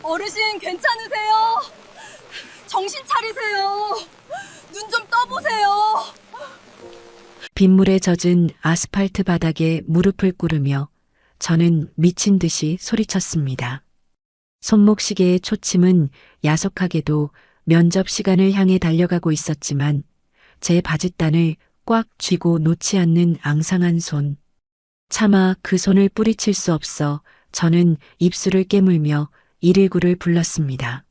어르신 괜찮으세요? 정신 차리세요. 눈 좀 떠보세요. 빗물에 젖은 아스팔트 바닥에 무릎을 꿇으며 저는 미친 듯이 소리쳤습니다. 손목시계의 초침은 야속하게도 면접 시간을 향해 달려가고 있었지만 제 바짓단을 꽉 쥐고 놓지 않는 앙상한 손. 차마 그 손을 뿌리칠 수 없어 저는 입술을 깨물며 119를 불렀습니다.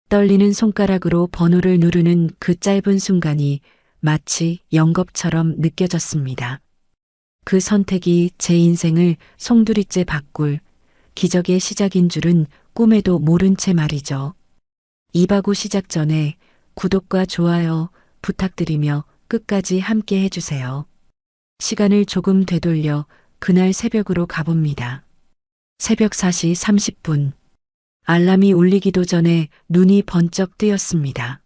떨리는 손가락으로 번호를 누르는 그 짧은 순간이 마치 영겁처럼 느껴졌습니다. 그 선택이 제 인생을 송두리째 바꿀 기적의 시작인 줄은 꿈에도 모른 채 말이죠. 2바구 시작 전에 구독과 좋아요 부탁드리며 끝까지 함께 해주세요. 시간을 조금 되돌려 그날 새벽으로 가봅니다. 새벽 4시 30분. 알람이 울리기도 전에 눈이 번쩍 뜨였습니다.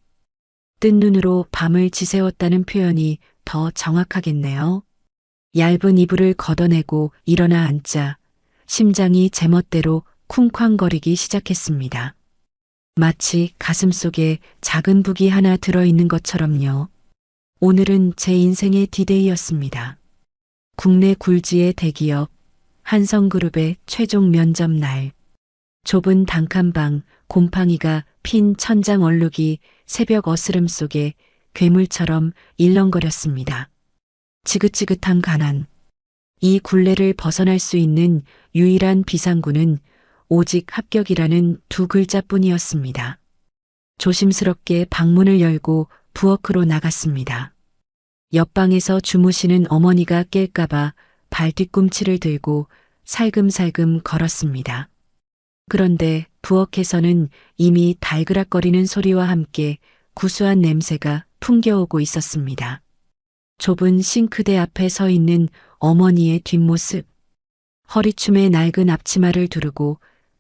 뜬 눈으로 밤을 지새웠다는 표현이 더 정확하겠네요. 얇은 이불을 걷어내고 일어나 앉자 심장이 제멋대로 쿵쾅거리기 시작했습니다. 마치 가슴속에 작은 북이 하나 들어있는 것처럼요. 오늘은 제 인생의 디데이였습니다. 국내 굴지의 대기업 한성그룹의 최종 면접 날. 좁은 단칸방 곰팡이가 핀 천장 얼룩이 새벽 어스름 속에 괴물처럼 일렁거렸습니다. 지긋지긋한 가난. 이 굴레를 벗어날 수 있는 유일한 비상구는 오직 합격이라는 두 글자뿐이었습니다. 조심스럽게 방문을 열고 부엌으로 나갔습니다. 옆방에서 주무시는 어머니가 깰까봐 발뒤꿈치를 들고 살금살금 걸었습니다. 그런데 부엌에서는 이미 달그락거리는 소리와 함께 구수한 냄새가 풍겨오고 있었습니다. 좁은 싱크대 앞에 서 있는 어머니의 뒷모습. 허리춤에 낡은 앞치마를 두르고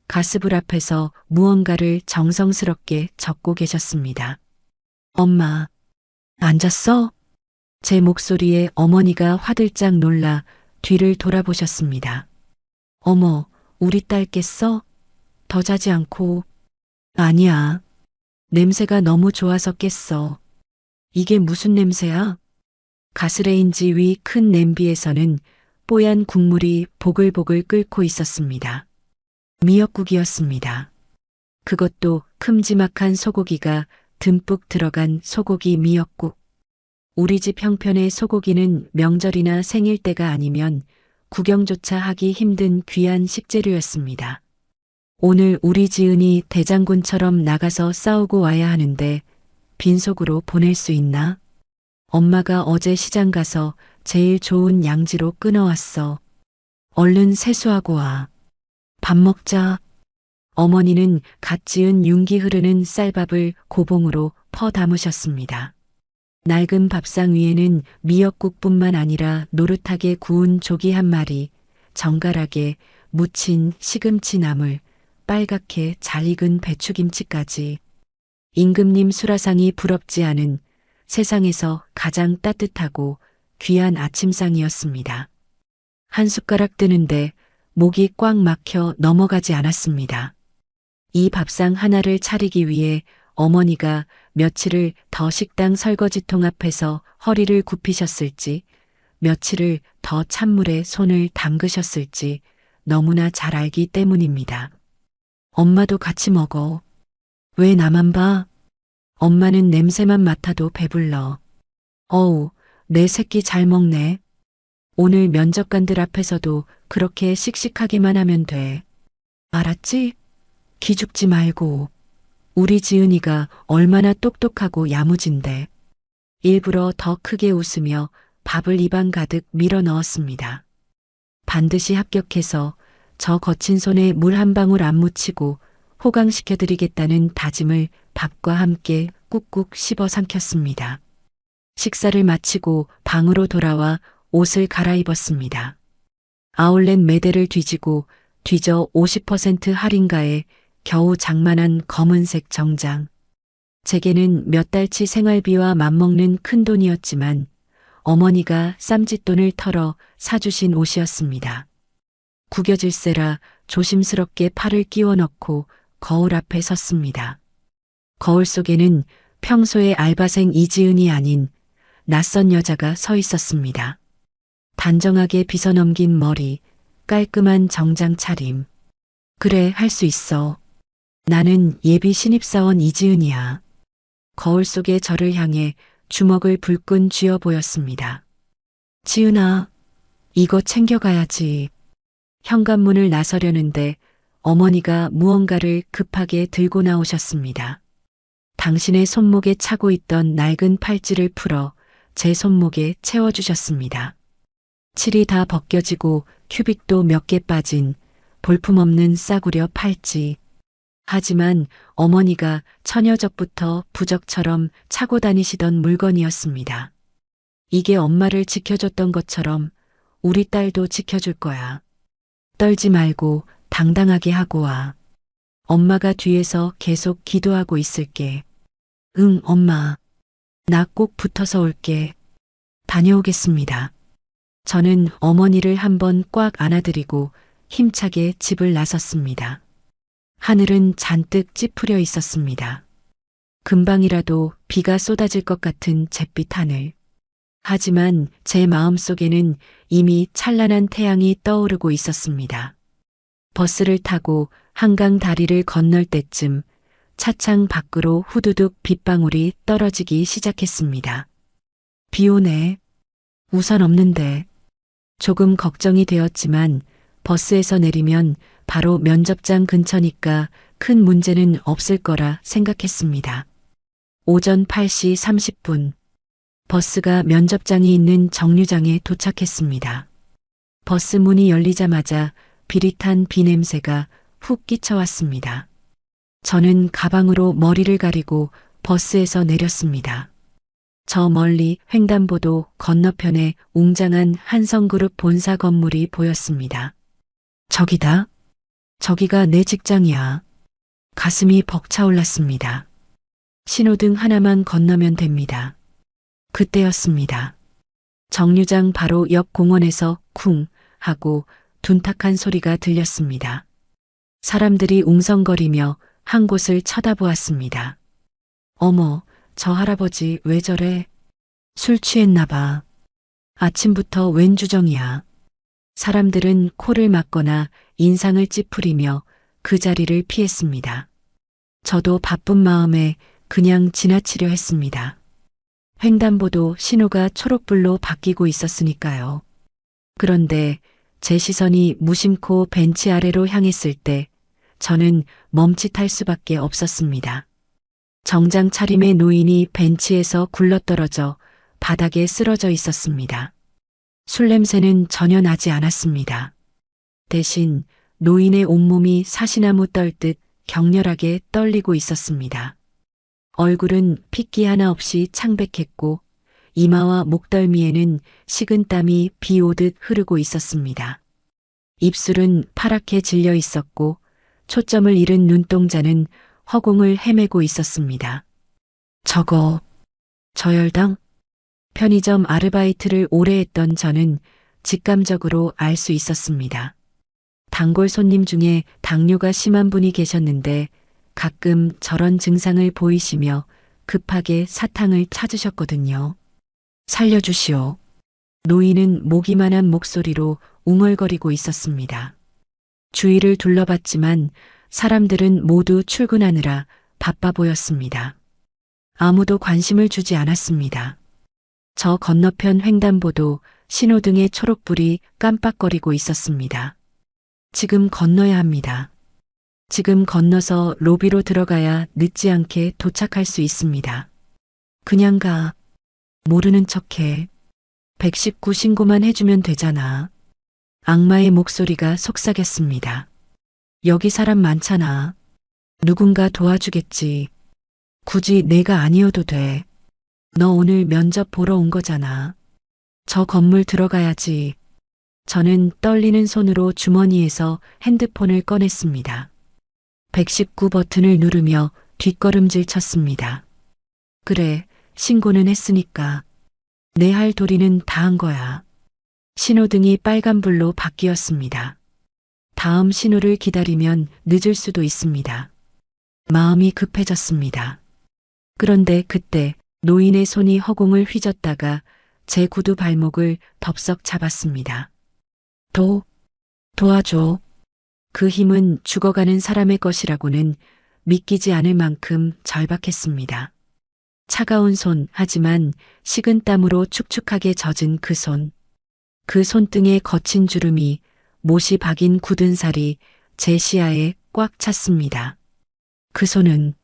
가스불 앞에서 무언가를 정성스럽게 적고 계셨습니다. 엄마, 앉았어? 제 목소리에 어머니가 화들짝 놀라 뒤를 돌아보셨습니다. 어머, 우리 딸 깼어? 더 자지 않고. 아니야. 냄새가 너무 좋아서 깼어. 이게 무슨 냄새야? 가스레인지 위 큰 냄비에서는 뽀얀 국물이 보글보글 끓고 있었습니다. 미역국이었습니다. 그것도 큼지막한 소고기가 듬뿍 들어간 소고기 미역국. 우리 집 형편의 소고기는 명절이나 생일 때가 아니면 구경조차 하기 힘든 귀한 식재료였습니다. 오늘 우리 지은이 대장군처럼 나가서 싸우고 와야 하는데 빈속으로 보낼 수 있나? 엄마가 어제 시장 가서 제일 좋은 양지로 끊어왔어. 얼른 세수하고 와. 밥 먹자. 어머니는 갓 지은 윤기 흐르는 쌀밥을 고봉으로 퍼 담으셨습니다. 낡은 밥상 위에는 미역국뿐만 아니라 노릇하게 구운 조기 한 마리, 정갈하게 무친 시금치 나물, 빨갛게 잘 익은 배추김치까지. 임금님 수라상이 부럽지 않은 세상에서 가장 따뜻하고 귀한 아침상이었습니다. 한 숟가락 뜨는데 목이 꽉 막혀 넘어가지 않았습니다. 이 밥상 하나를 차리기 위해 어머니가 며칠을 더 식당 설거지통 앞에서 허리를 굽히셨을지, 며칠을 더 찬물에 손을 담그셨을지 너무나 잘 알기 때문입니다. 엄마도 같이 먹어. 왜 나만 봐? 엄마는 냄새만 맡아도 배불러. 어우, 내 새끼 잘 먹네. 오늘 면접관들 앞에서도 그렇게 씩씩하게만 하면 돼. 알았지? 기죽지 말고. 우리 지은이가 얼마나 똑똑하고 야무진데. 일부러 더 크게 웃으며 밥을 입안 가득 밀어 넣었습니다. 반드시 합격해서 저 거친 손에 물 한 방울 안 묻히고 호강시켜드리겠다는 다짐을 밥과 함께 꾹꾹 씹어 삼켰습니다. 식사를 마치고 방으로 돌아와 옷을 갈아입었습니다. 아울렛 매대를 뒤지고 뒤져 50% 할인가에 겨우 장만한 검은색 정장. 제게는 몇 달치 생활비와 맞먹는 큰돈이었지만 어머니가 쌈짓돈을 털어 사주신 옷이었습니다. 구겨질세라 조심스럽게 팔을 끼워 넣고 거울 앞에 섰습니다. 거울 속에는 평소의 알바생 이지은이 아닌 낯선 여자가 서 있었습니다. 단정하게 빗어넘긴 머리, 깔끔한 정장 차림. 그래, 할 수 있어. 나는 예비 신입사원 이지은이야. 거울 속의 저를 향해 주먹을 불끈 쥐어 보였습니다. 지은아, 이거 챙겨가야지. 현관문을 나서려는데 어머니가 무언가를 급하게 들고 나오셨습니다. 당신의 손목에 차고 있던 낡은 팔찌를 풀어 제 손목에 채워주셨습니다. 칠이 다 벗겨지고 큐빅도 몇 개 빠진 볼품없는 싸구려 팔찌. 하지만 어머니가 처녀적부터 부적처럼 차고 다니시던 물건이었습니다. 이게 엄마를 지켜줬던 것처럼 우리 딸도 지켜줄 거야. 떨지 말고 당당하게 하고 와. 엄마가 뒤에서 계속 기도하고 있을게. 응, 엄마. 나 꼭 붙어서 올게. 다녀오겠습니다. 저는 어머니를 한번 꽉 안아드리고 힘차게 집을 나섰습니다. 하늘은 잔뜩 찌푸려 있었습니다. 금방이라도 비가 쏟아질 것 같은 잿빛 하늘. 하지만 제 마음속에는 이미 찬란한 태양이 떠오르고 있었습니다. 버스를 타고 한강 다리를 건널 때쯤 차창 밖으로 후두둑 빗방울이 떨어지기 시작했습니다. 비 오네. 우산 없는데. 조금 걱정이 되었지만 버스에서 내리면 바로 면접장 근처니까 큰 문제는 없을 거라 생각했습니다. 오전 8시 30분. 버스가 면접장이 있는 정류장에 도착했습니다. 버스 문이 열리자마자 비릿한 비 냄새가 훅 끼쳐왔습니다. 저는 가방으로 머리를 가리고 버스에서 내렸습니다. 저 멀리 횡단보도 건너편에 웅장한 한성그룹 본사 건물이 보였습니다. 저기다. 저기가 내 직장이야. 가슴이 벅차올랐습니다. 신호등 하나만 건너면 됩니다. 그때였습니다. 정류장 바로 옆 공원에서 쿵 하고 둔탁한 소리가 들렸습니다. 사람들이 웅성거리며 한 곳을 쳐다보았습니다. 어머, 저 할아버지 왜 저래? 술 취했나 봐. 아침부터 웬 주정이야. 사람들은 코를 막거나 인상을 찌푸리며 그 자리를 피했습니다. 저도 바쁜 마음에 그냥 지나치려 했습니다. 횡단보도 신호가 초록불로 바뀌고 있었으니까요. 그런데 제 시선이 무심코 벤치 아래로 향했을 때 저는 멈칫할 수밖에 없었습니다. 정장 차림의 노인이 벤치에서 굴러떨어져 바닥에 쓰러져 있었습니다. 술 냄새는 전혀 나지 않았습니다. 대신 노인의 온몸이 사시나무 떨듯 격렬하게 떨리고 있었습니다. 얼굴은 핏기 하나 없이 창백했고 이마와 목덜미에는 식은 땀이 비 오듯 흐르고 있었습니다. 입술은 파랗게 질려 있었고 초점을 잃은 눈동자는 허공을 헤매고 있었습니다. 저거, 저혈당? 편의점 아르바이트를 오래 했던 저는 직감적으로 알 수 있었습니다. 단골 손님 중에 당뇨가 심한 분이 계셨는데 가끔 저런 증상을 보이시며 급하게 사탕을 찾으셨거든요. 살려주시오. 노인은 모기만한 목소리로 웅얼거리고 있었습니다. 주위를 둘러봤지만 사람들은 모두 출근하느라 바빠 보였습니다. 아무도 관심을 주지 않았습니다. 저 건너편 횡단보도 신호등의 초록불이 깜빡거리고 있었습니다. 지금 건너야 합니다. 지금 건너서 로비로 들어가야 늦지 않게 도착할 수 있습니다. 그냥 가. 모르는 척해. 119 신고만 해주면 되잖아. 악마의 목소리가 속삭였습니다. 여기 사람 많잖아. 누군가 도와주겠지. 굳이 내가 아니어도 돼. 너 오늘 면접 보러 온 거잖아. 저 건물 들어가야지. 저는 떨리는 손으로 주머니에서 핸드폰을 꺼냈습니다. 119 버튼을 누르며 뒷걸음질 쳤습니다. 그래, 신고는 했으니까. 내 할 도리는 다 한 거야. 신호등이 빨간불로 바뀌었습니다. 다음 신호를 기다리면 늦을 수도 있습니다. 마음이 급해졌습니다. 그런데 그때 노인의 손이 허공을 휘젓다가 제 구두 발목을 덥석 잡았습니다. 도와줘. 그 힘은 죽어가는 사람의 것이라고는 믿기지 않을 만큼 절박했습니다. 차가운 손, 하지만 식은 땀으로 축축하게 젖은 그 손. 그 손등에 거친 주름이, 못이 박인 굳은 살이 제 시야에 꽉 찼습니다. 그 손은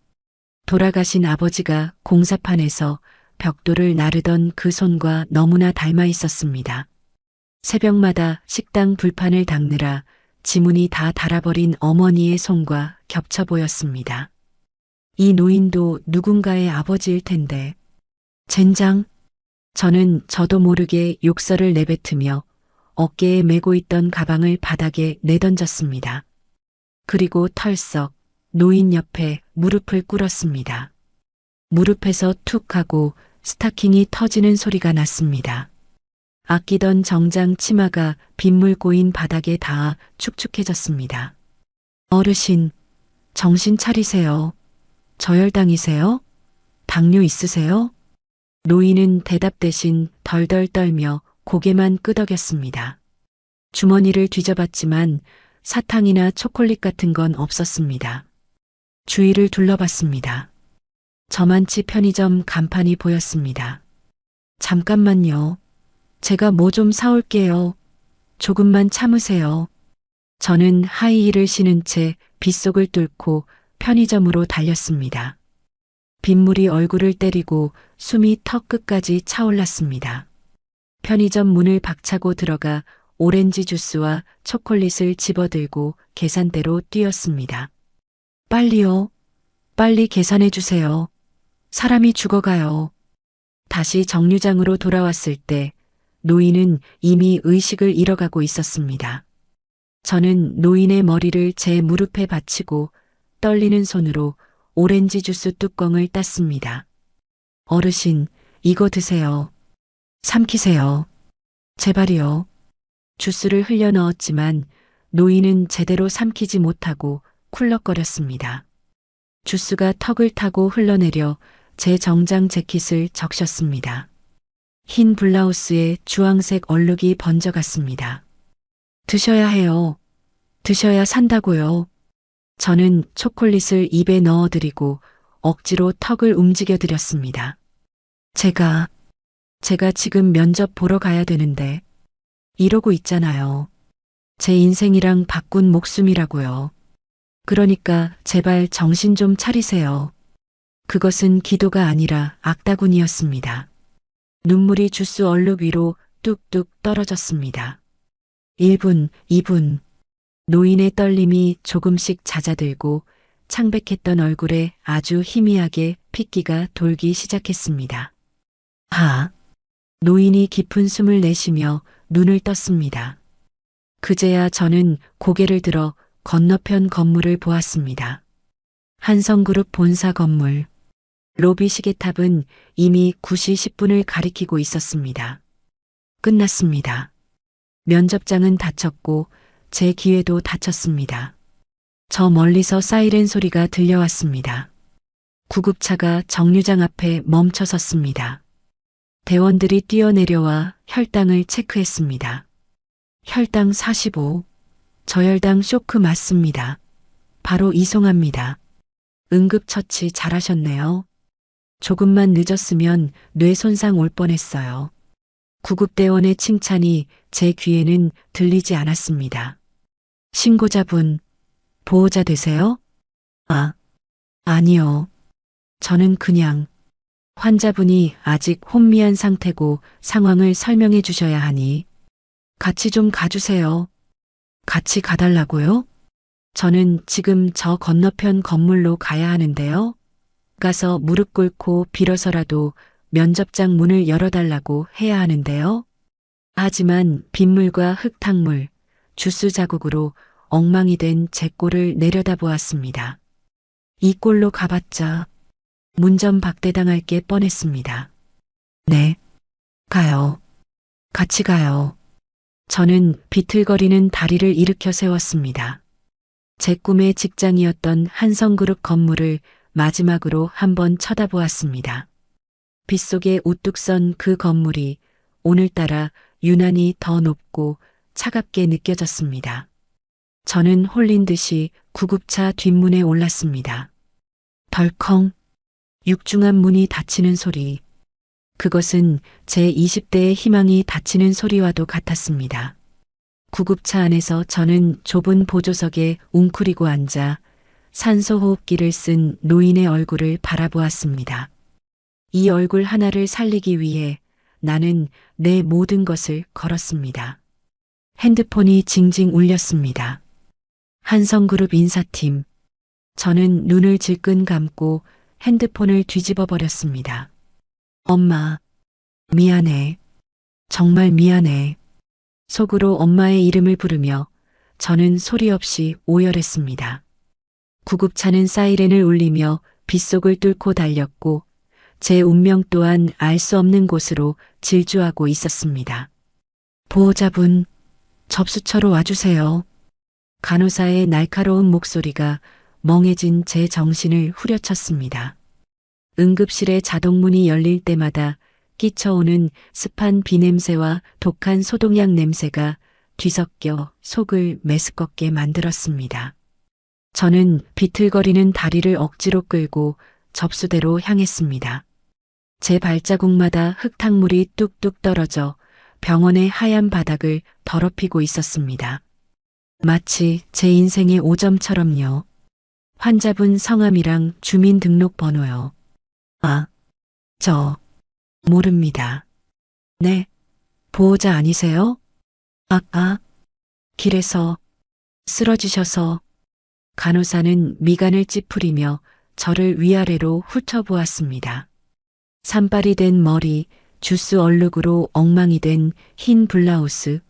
돌아가신 아버지가 공사판에서 벽돌을 나르던 그 손과 너무나 닮아 있었습니다. 새벽마다 식당 불판을 닦느라 지문이 다 닳아버린 어머니의 손과 겹쳐 보였습니다. 이 노인도 누군가의 아버지일 텐데. 젠장. 저는 저도 모르게 욕설을 내뱉으며 어깨에 메고 있던 가방을 바닥에 내던졌습니다. 그리고 털썩 노인 옆에 무릎을 꿇었습니다. 무릎에서 툭 하고 스타킹이 터지는 소리가 났습니다. 아끼던 정장 치마가 빗물 고인 바닥에 닿아 축축해졌습니다. 어르신, 정신 차리세요. 저혈당이세요? 당뇨 있으세요? 노인은 대답 대신 덜덜 떨며 고개만 끄덕였습니다. 주머니를 뒤져봤지만 사탕이나 초콜릿 같은 건 없었습니다. 주위를 둘러봤습니다. 저만치 편의점 간판이 보였습니다. 잠깐만요. 제가 뭐 좀 사올게요. 조금만 참으세요. 저는 하이힐을 신은 채 빗속을 뚫고 편의점으로 달렸습니다. 빗물이 얼굴을 때리고 숨이 턱 끝까지 차올랐습니다. 편의점 문을 박차고 들어가 오렌지 주스와 초콜릿을 집어들고 계산대로 뛰었습니다. 빨리요. 빨리 계산해 주세요. 사람이 죽어가요. 다시 정류장으로 돌아왔을 때 노인은 이미 의식을 잃어가고 있었습니다. 저는 노인의 머리를 제 무릎에 받치고 떨리는 손으로 오렌지 주스 뚜껑을 땄습니다. 어르신, 이거 드세요. 삼키세요. 제발이요. 주스를 흘려 넣었지만 노인은 제대로 삼키지 못하고 쿨럭거렸습니다. 주스가 턱을 타고 흘러내려 제 정장 재킷을 적셨습니다. 흰 블라우스에 주황색 얼룩이 번져갔습니다. 드셔야 해요. 드셔야 산다고요. 저는 초콜릿을 입에 넣어드리고 억지로 턱을 움직여드렸습니다. 제가 지금 면접 보러 가야 되는데 이러고 있잖아요. 제 인생이랑 바꾼 목숨이라고요. 그러니까 제발 정신 좀 차리세요. 그것은 기도가 아니라 악다군이었습니다. 눈물이 주스 얼룩 위로 뚝뚝 떨어졌습니다. 1분, 2분. 노인의 떨림이 조금씩 잦아들고 창백했던 얼굴에 아주 희미하게 핏기가 돌기 시작했습니다. 노인이 깊은 숨을 내쉬며 눈을 떴습니다. 그제야 저는 고개를 들어 건너편 건물을 보았습니다. 한성그룹 본사 건물. 로비 시계탑은 이미 9시 10분을 가리키고 있었습니다. 끝났습니다. 면접장은 닫혔고 제 기회도 닫혔습니다. 저 멀리서 사이렌 소리가 들려왔습니다. 구급차가 정류장 앞에 멈춰 섰습니다. 대원들이 뛰어내려와 혈당을 체크했습니다. 혈당 45. 저혈당 쇼크 맞습니다. 바로 이송합니다. 응급처치 잘하셨네요. 조금만 늦었으면 뇌 손상 올 뻔했어요. 구급대원의 칭찬이 제 귀에는 들리지 않았습니다. 신고자분, 보호자 되세요? 아니요. 저는 그냥 환자분이 아직 혼미한 상태고 상황을 설명해 주셔야 하니 같이 좀 가주세요. 같이 가달라고요? 저는 지금 저 건너편 건물로 가야 하는데요. 가서 무릎 꿇고 빌어서라도 면접장 문을 열어달라고 해야 하는데요. 하지만 빗물과 흙탕물, 주스 자국으로 엉망이 된 제 꼴을 내려다보았습니다. 이 꼴로 가봤자 문전박대당할 게 뻔했습니다. 네, 가요. 같이 가요. 저는 비틀거리는 다리를 일으켜 세웠습니다. 제 꿈의 직장이었던 한성그룹 건물을 마지막으로 한번 쳐다보았습니다. 빗속에 우뚝 선 그 건물이 오늘따라 유난히 더 높고 차갑게 느껴졌습니다. 저는 홀린 듯이 구급차 뒷문에 올랐습니다. 덜컹 육중한 문이 닫히는 소리. 그것은 제 20대의 희망이 닫히는 소리와도 같았습니다. 구급차 안에서 저는 좁은 보조석에 웅크리고 앉아 산소호흡기를 쓴 노인의 얼굴을 바라보았습니다. 이 얼굴 하나를 살리기 위해 나는 내 모든 것을 걸었습니다. 핸드폰이 징징 울렸습니다. 한성그룹 인사팀. 저는 눈을 질끈 감고 핸드폰을 뒤집어 버렸습니다. 엄마, 미안해. 정말 미안해. 속으로 엄마의 이름을 부르며 저는 소리 없이 오열했습니다. 구급차는 사이렌을 울리며 빗속을 뚫고 달렸고 제 운명 또한 알 수 없는 곳으로 질주하고 있었습니다. 보호자분, 접수처로 와주세요. 간호사의 날카로운 목소리가 멍해진 제 정신을 후려쳤습니다. 응급실의 자동문이 열릴 때마다 끼쳐오는 습한 비냄새와 독한 소독약 냄새가 뒤섞여 속을 메스껍게 만들었습니다. 저는 비틀거리는 다리를 억지로 끌고 접수대로 향했습니다. 제 발자국마다 흙탕물이 뚝뚝 떨어져 병원의 하얀 바닥을 더럽히고 있었습니다. 마치 제 인생의 오점처럼요. 환자분 성함이랑 주민등록번호요. 모릅니다. 네, 보호자 아니세요? 길에서 쓰러지셔서. 간호사는 미간을 찌푸리며 저를 위아래로 훑어보았습니다. 산발이 된 머리, 주스 얼룩으로 엉망이 된 흰 블라우스,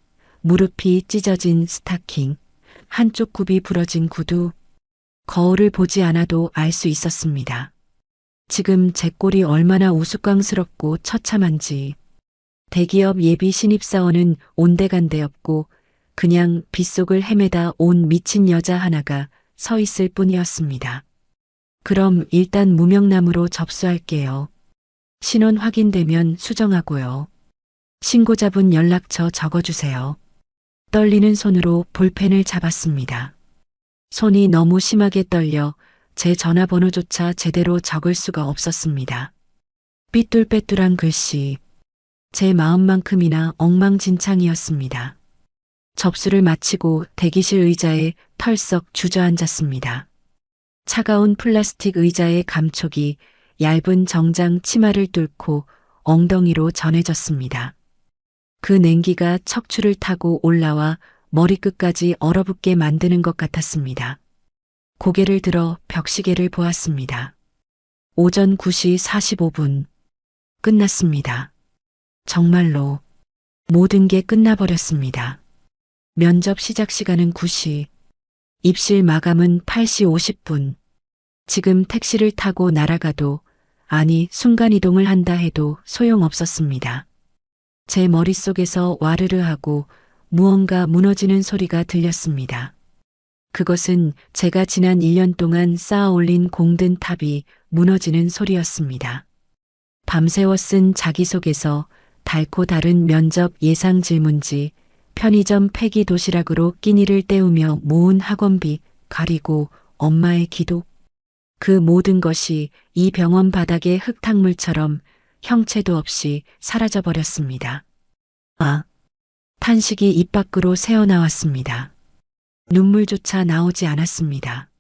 무릎이 찢어진 스타킹, 한쪽 굽이 부러진 구두. 거울을 보지 않아도 알 수 있었습니다. 지금 제 꼴이 얼마나 우스꽝스럽고 처참한지. 대기업 예비 신입사원은 온데간데 없고 그냥 빗속을 헤매다 온 미친 여자 하나가 서 있을 뿐이었습니다. 그럼 일단 무명남으로 접수할게요. 신원 확인되면 수정하고요. 신고자분 연락처 적어주세요. 떨리는 손으로 볼펜을 잡았습니다. 손이 너무 심하게 떨려 제 전화번호조차 제대로 적을 수가 없었습니다. 삐뚤빼뚤한 글씨. 제 마음만큼이나 엉망진창이었습니다. 접수를 마치고 대기실 의자에 털썩 주저앉았습니다. 차가운 플라스틱 의자의 감촉이 얇은 정장 치마를 뚫고 엉덩이로 전해졌습니다. 그 냉기가 척추를 타고 올라와 머리끝까지 얼어붙게 만드는 것 같았습니다. 고개를 들어 벽시계를 보았습니다. 오전 9시 45분. 끝났습니다. 정말로 모든 게 끝나버렸습니다. 면접 시작 시간은 9시. 입실 마감은 8시 50분. 지금 택시를 타고 날아가도, 아니 순간이동을 한다 해도 소용없었습니다. 제 머릿속에서 와르르 하고 무언가 무너지는 소리가 들렸습니다. 그것은 제가 지난 1년 동안 쌓아 올린 공든 탑이 무너지는 소리였습니다. 밤새워 쓴 자기소개서, 달고 다른 면접 예상 질문지, 편의점 폐기 도시락으로 끼니를 때우며 모은 학원비, 가리고 엄마의 기도. 그 모든 것이 이 병원 바닥의 흙탕물처럼 형체도 없이 사라져버렸습니다. 탄식이 입 밖으로 새어나왔습니다. 눈물조차 나오지 않았습니다.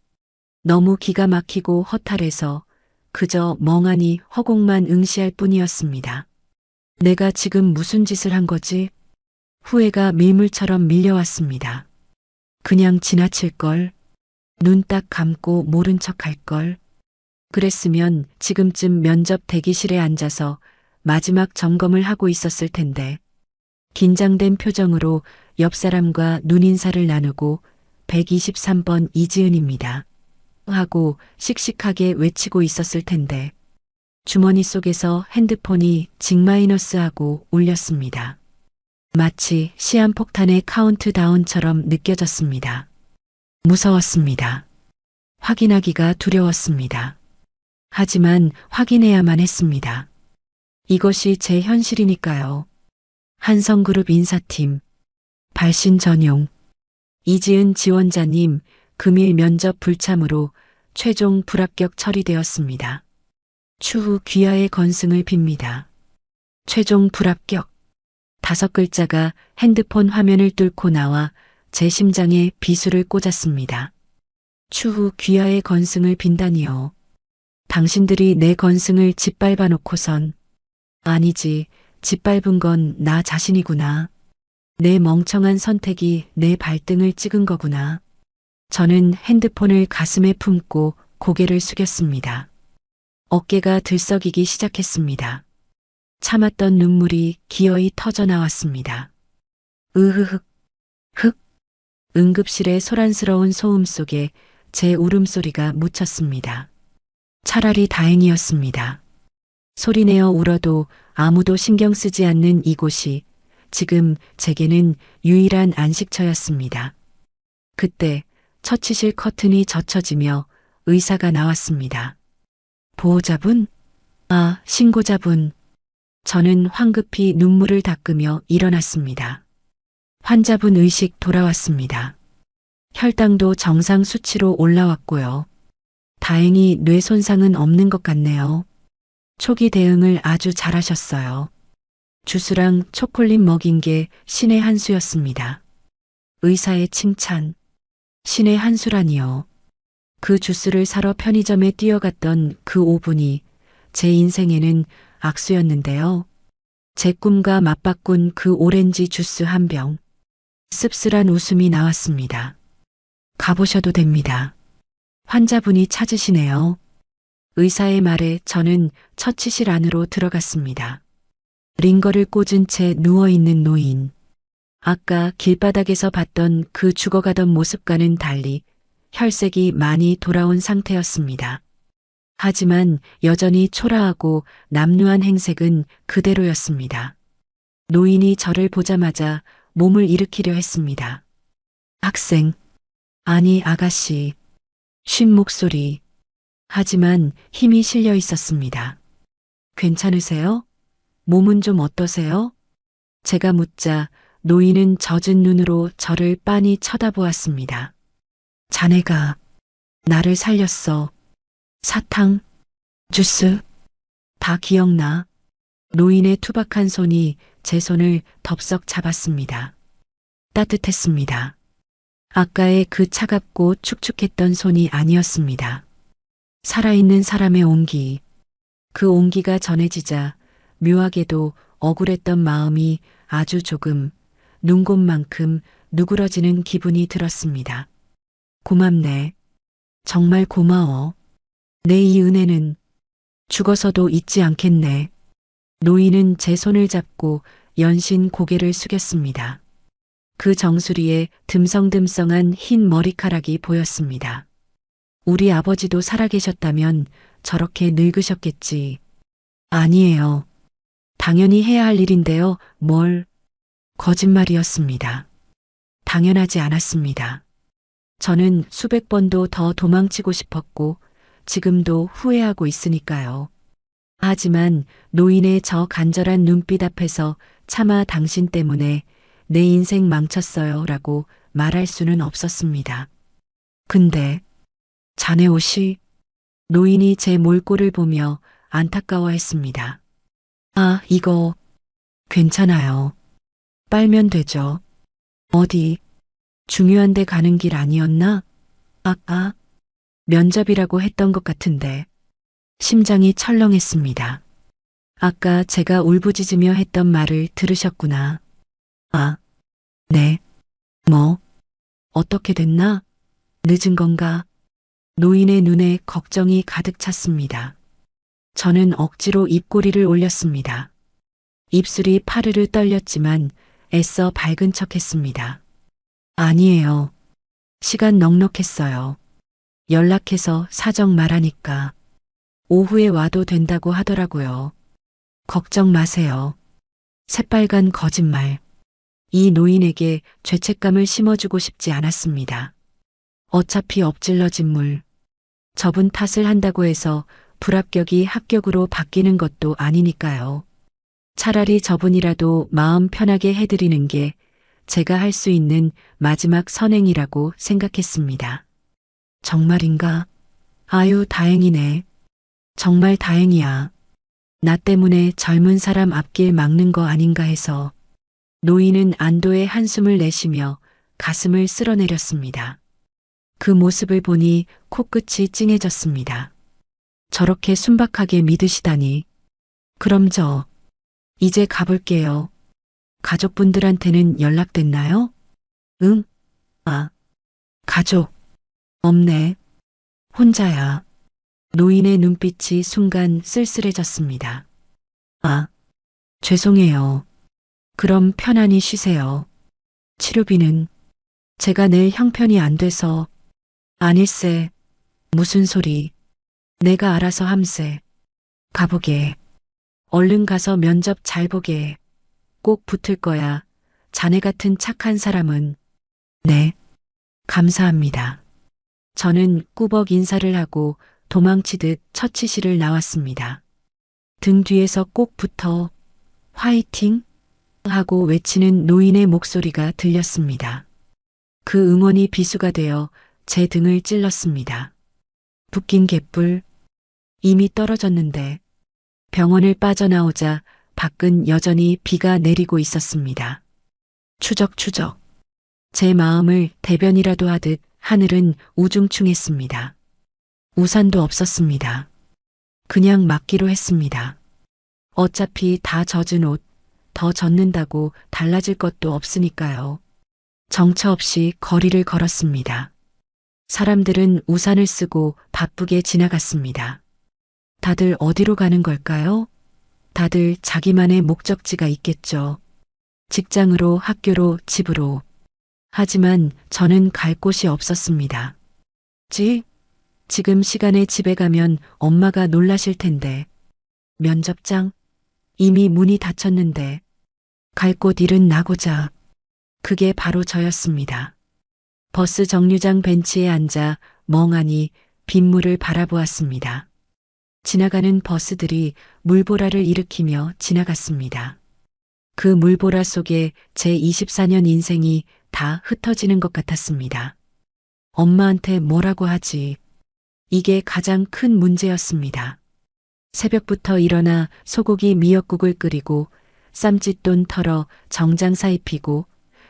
너무 기가 막히고 허탈해서 그저 멍하니 허공만 응시할 뿐이었습니다. 내가 지금 무슨 짓을 한 거지? 후회가 밀물처럼 밀려왔습니다. 그냥 지나칠걸. 눈 딱 감고 모른 척할걸. 그랬으면 지금쯤 면접 대기실에 앉아서 마지막 점검을 하고 있었을 텐데. 긴장된 표정으로 옆 사람과 눈인사를 나누고 123번 이지은입니다. 하고 씩씩하게 외치고 있었을 텐데. 주머니 속에서 핸드폰이 징마이너스하고 울렸습니다. 마치 시한폭탄의 카운트다운처럼 느껴졌습니다. 무서웠습니다. 확인하기가 두려웠습니다. 하지만 확인해야만 했습니다. 이것이 제 현실이니까요. 한성그룹 인사팀, 발신 전용, 이지은 지원자님, 금일 면접 불참으로 최종 불합격 처리되었습니다. 추후 귀하의 건승을 빕니다. 최종 불합격. 5글자가 핸드폰 화면을 뚫고 나와 제 심장에 비수를 꽂았습니다. 추후 귀하의 건승을 빈다니요. 당신들이 내 건승을 짓밟아 놓고선, 아니지, 짓밟은 건 나 자신이구나. 내 멍청한 선택이 내 발등을 찍은 거구나. 저는 핸드폰을 가슴에 품고 고개를 숙였습니다. 어깨가 들썩이기 시작했습니다. 참았던 눈물이 기어이 터져 나왔습니다. 으흐흑, 흑. 응급실의 소란스러운 소음 속에 제 울음소리가 묻혔습니다. 차라리 다행이었습니다. 소리내어 울어도 아무도 신경 쓰지 않는 이곳이 지금 제게는 유일한 안식처였습니다. 그때 처치실 커튼이 젖혀지며 의사가 나왔습니다. 보호자분? 아, 신고자분. 저는 황급히 눈물을 닦으며 일어났습니다. 환자분 의식 돌아왔습니다. 혈당도 정상 수치로 올라왔고요. 다행히 뇌 손상은 없는 것 같네요. 초기 대응을 아주 잘하셨어요. 주스랑 초콜릿 먹인 게 신의 한 수였습니다. 의사의 칭찬. 신의 한 수라니요. 그 주스를 사러 편의점에 뛰어갔던 그 5분이 제 인생에는 악수였는데요. 제 꿈과 맞바꾼 그 오렌지 주스 한 병. 씁쓸한 웃음이 나왔습니다. 가보셔도 됩니다. 환자분이 찾으시네요. 의사의 말에 저는 처치실 안으로 들어갔습니다. 링거를 꽂은 채 누워있는 노인. 아까 길바닥에서 봤던 그 죽어가던 모습과는 달리 혈색이 많이 돌아온 상태였습니다. 하지만 여전히 초라하고 남루한 행색은 그대로였습니다. 노인이 저를 보자마자 몸을 일으키려 했습니다. 학생, 아니 아가씨, 쉰 목소리. 하지만 힘이 실려 있었습니다. 괜찮으세요? 몸은 좀 어떠세요? 제가 묻자 노인은 젖은 눈으로 저를 빤히 쳐다보았습니다. 자네가 나를 살렸어. 사탕, 주스, 다 기억나. 노인의 투박한 손이 제 손을 덥석 잡았습니다. 따뜻했습니다. 아까의 그 차갑고 축축했던 손이 아니었습니다. 살아있는 사람의 온기. 그 온기가 전해지자 묘하게도 억울했던 마음이 아주 조금, 눈곱만큼 누그러지는 기분이 들었습니다. 고맙네. 정말 고마워. 내 이 은혜는 죽어서도 잊지 않겠네. 노인은 제 손을 잡고 연신 고개를 숙였습니다. 그 정수리에 듬성듬성한 흰 머리카락이 보였습니다. 우리 아버지도 살아계셨다면 저렇게 늙으셨겠지. 아니에요. 당연히 해야 할 일인데요. 뭘? 거짓말이었습니다. 당연하지 않았습니다. 저는 수백 번도 더 도망치고 싶었고 지금도 후회하고 있으니까요. 하지만 노인의 저 간절한 눈빛 앞에서 차마 당신 때문에 내 인생 망쳤어요 라고 말할 수는 없었습니다. 근데 자네 옷이? 노인이 제 몰골을 보며 안타까워했습니다. 아, 이거 괜찮아요. 빨면 되죠. 어디 중요한 데 가는 길 아니었나? 면접이라고 했던 것 같은데. 심장이 철렁했습니다. 아까 제가 울부짖으며 했던 말을 들으셨구나. 아, 네. 뭐? 어떻게 됐나? 늦은 건가? 노인의 눈에 걱정이 가득 찼습니다. 저는 억지로 입꼬리를 올렸습니다. 입술이 파르르 떨렸지만 애써 밝은 척했습니다. 아니에요. 시간 넉넉했어요. 연락해서 사정 말하니까. 오후에 와도 된다고 하더라고요. 걱정 마세요. 새빨간 거짓말. 이 노인에게 죄책감을 심어주고 싶지 않았습니다. 어차피 엎질러진 물. 저분 탓을 한다고 해서 불합격이 합격으로 바뀌는 것도 아니니까요. 차라리 저분이라도 마음 편하게 해드리는 게 제가 할 수 있는 마지막 선행이라고 생각했습니다. 정말인가? 아유, 다행이네. 정말 다행이야. 나 때문에 젊은 사람 앞길 막는 거 아닌가 해서. 노인은 안도의 한숨을 내쉬며 가슴을 쓸어내렸습니다. 그 모습을 보니 코끝이 찡해졌습니다. 저렇게 순박하게 믿으시다니. 그럼 저 이제 가볼게요. 가족분들한테는 연락됐나요? 응? 아, 가족. 없네. 혼자야. 노인의 눈빛이 순간 쓸쓸해졌습니다. 아, 죄송해요. 그럼 편안히 쉬세요. 치료비는 제가 낼 형편이 안 돼서. 아닐세. 무슨 소리. 내가 알아서 함세. 가보게. 얼른 가서 면접 잘 보게. 꼭 붙을 거야. 자네 같은 착한 사람은. 네. 감사합니다. 저는 꾸벅 인사를 하고 도망치듯 처치실을 나왔습니다. 등 뒤에서 꼭 붙어 화이팅 하고 외치는 노인의 목소리가 들렸습니다. 그 응원이 비수가 되어 제 등을 찔렀습니다. 붓긴 개뿔. 이미 떨어졌는데. 병원을 빠져나오자 밖은 여전히 비가 내리고 있었습니다. 추적추적. 제 마음을 대변이라도 하듯 하늘은 우중충했습니다. 우산도 없었습니다. 그냥 맞기로 했습니다. 어차피 다 젖은 옷, 더 젖는다고 달라질 것도 없으니까요. 정처 없이 거리를 걸었습니다. 사람들은 우산을 쓰고 바쁘게 지나갔습니다. 다들 어디로 가는 걸까요? 다들 자기만의 목적지가 있겠죠. 직장으로, 학교로, 집으로. 하지만 저는 갈 곳이 없었습니다. 지금 시간에 집에 가면 엄마가 놀라실 텐데. 면접장? 이미 문이 닫혔는데. 갈 곳 잃은 나고자. 그게 바로 저였습니다. 버스 정류장 벤치에 앉아 멍하니 빗물을 바라보았습니다. 지나가는 버스들이 물보라를 일으키며 지나갔습니다. 그 물보라 속에 제 24년 인생이 다 흩어지는 것 같았습니다. 엄마한테 뭐라고 하지? 이게 가장 큰 문제였습니다. 새벽부터 일어나 소고기 미역국을 끓이고 쌈짓돈 털어 정장사 입히고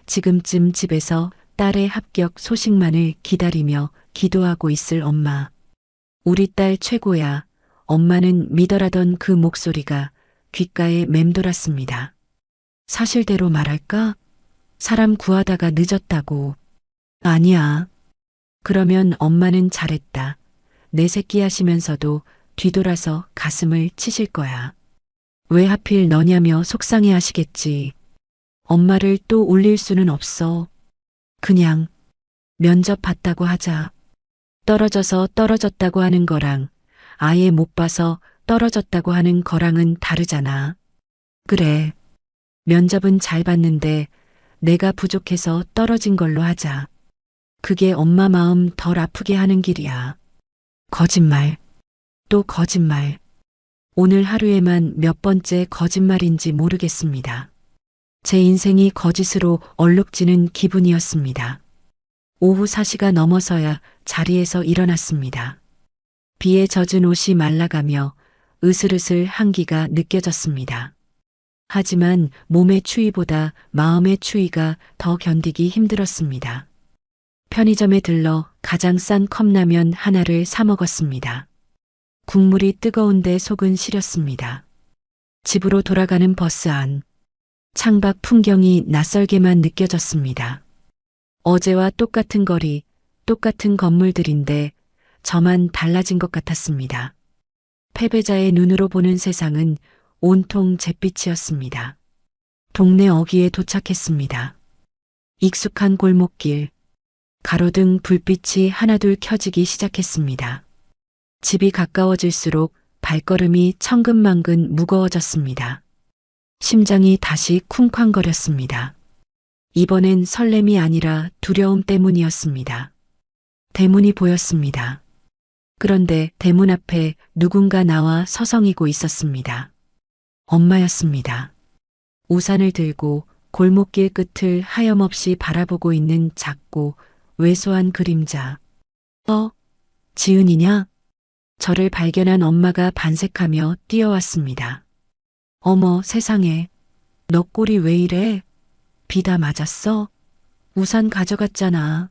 지금쯤 집에서 딸의 합격 소식만을 기다리며 기도하고 있을 엄마. 우리 딸 최고야. 엄마는 믿어라던 그 목소리가 귓가에 맴돌았습니다. 사실대로 말할까? 사람 구하다가 늦었다고. 아니야. 그러면 엄마는 잘했다. 내 새끼 하시면서도 뒤돌아서 가슴을 치실 거야. 왜 하필 너냐며 속상해 하시겠지. 엄마를 또 울릴 수는 없어. 그냥 면접 봤다고 하자. 떨어져서 떨어졌다고 하는 거랑 아예 못 봐서 떨어졌다고 하는 거랑은 다르잖아. 그래. 면접은 잘 봤는데 내가 부족해서 떨어진 걸로 하자. 그게 엄마 마음 덜 아프게 하는 길이야. 거짓말. 또 거짓말. 오늘 하루에만 몇 번째 거짓말인지 모르겠습니다. 제 인생이 거짓으로 얼룩지는 기분이었습니다. 오후 4시가 넘어서야 자리에서 일어났습니다. 비에 젖은 옷이 말라가며 으슬으슬 한기가 느껴졌습니다. 하지만 몸의 추위보다 마음의 추위가 더 견디기 힘들었습니다. 편의점에 들러 가장 싼 컵라면 하나를 사 먹었습니다. 국물이 뜨거운데 속은 시렸습니다. 집으로 돌아가는 버스 안. 창밖 풍경이 낯설게만 느껴졌습니다. 어제와 똑같은 거리, 똑같은 건물들인데 저만 달라진 것 같았습니다. 패배자의 눈으로 보는 세상은 온통 잿빛이었습니다. 동네 어귀에 도착했습니다. 익숙한 골목길, 가로등 불빛이 하나둘 켜지기 시작했습니다. 집이 가까워질수록 발걸음이 천근만근 무거워졌습니다. 심장이 다시 쿵쾅거렸습니다. 이번엔 설렘이 아니라 두려움 때문이었습니다. 대문이 보였습니다. 그런데 대문 앞에 누군가 나와 서성이고 있었습니다. 엄마였습니다. 우산을 들고 골목길 끝을 하염없이 바라보고 있는 작고 왜소한 그림자. 지은이냐? 저를 발견한 엄마가 반색하며 뛰어왔습니다. 어머 세상에, 너 꼴이 왜 이래? 비 다 맞았어? 우산 가져갔잖아.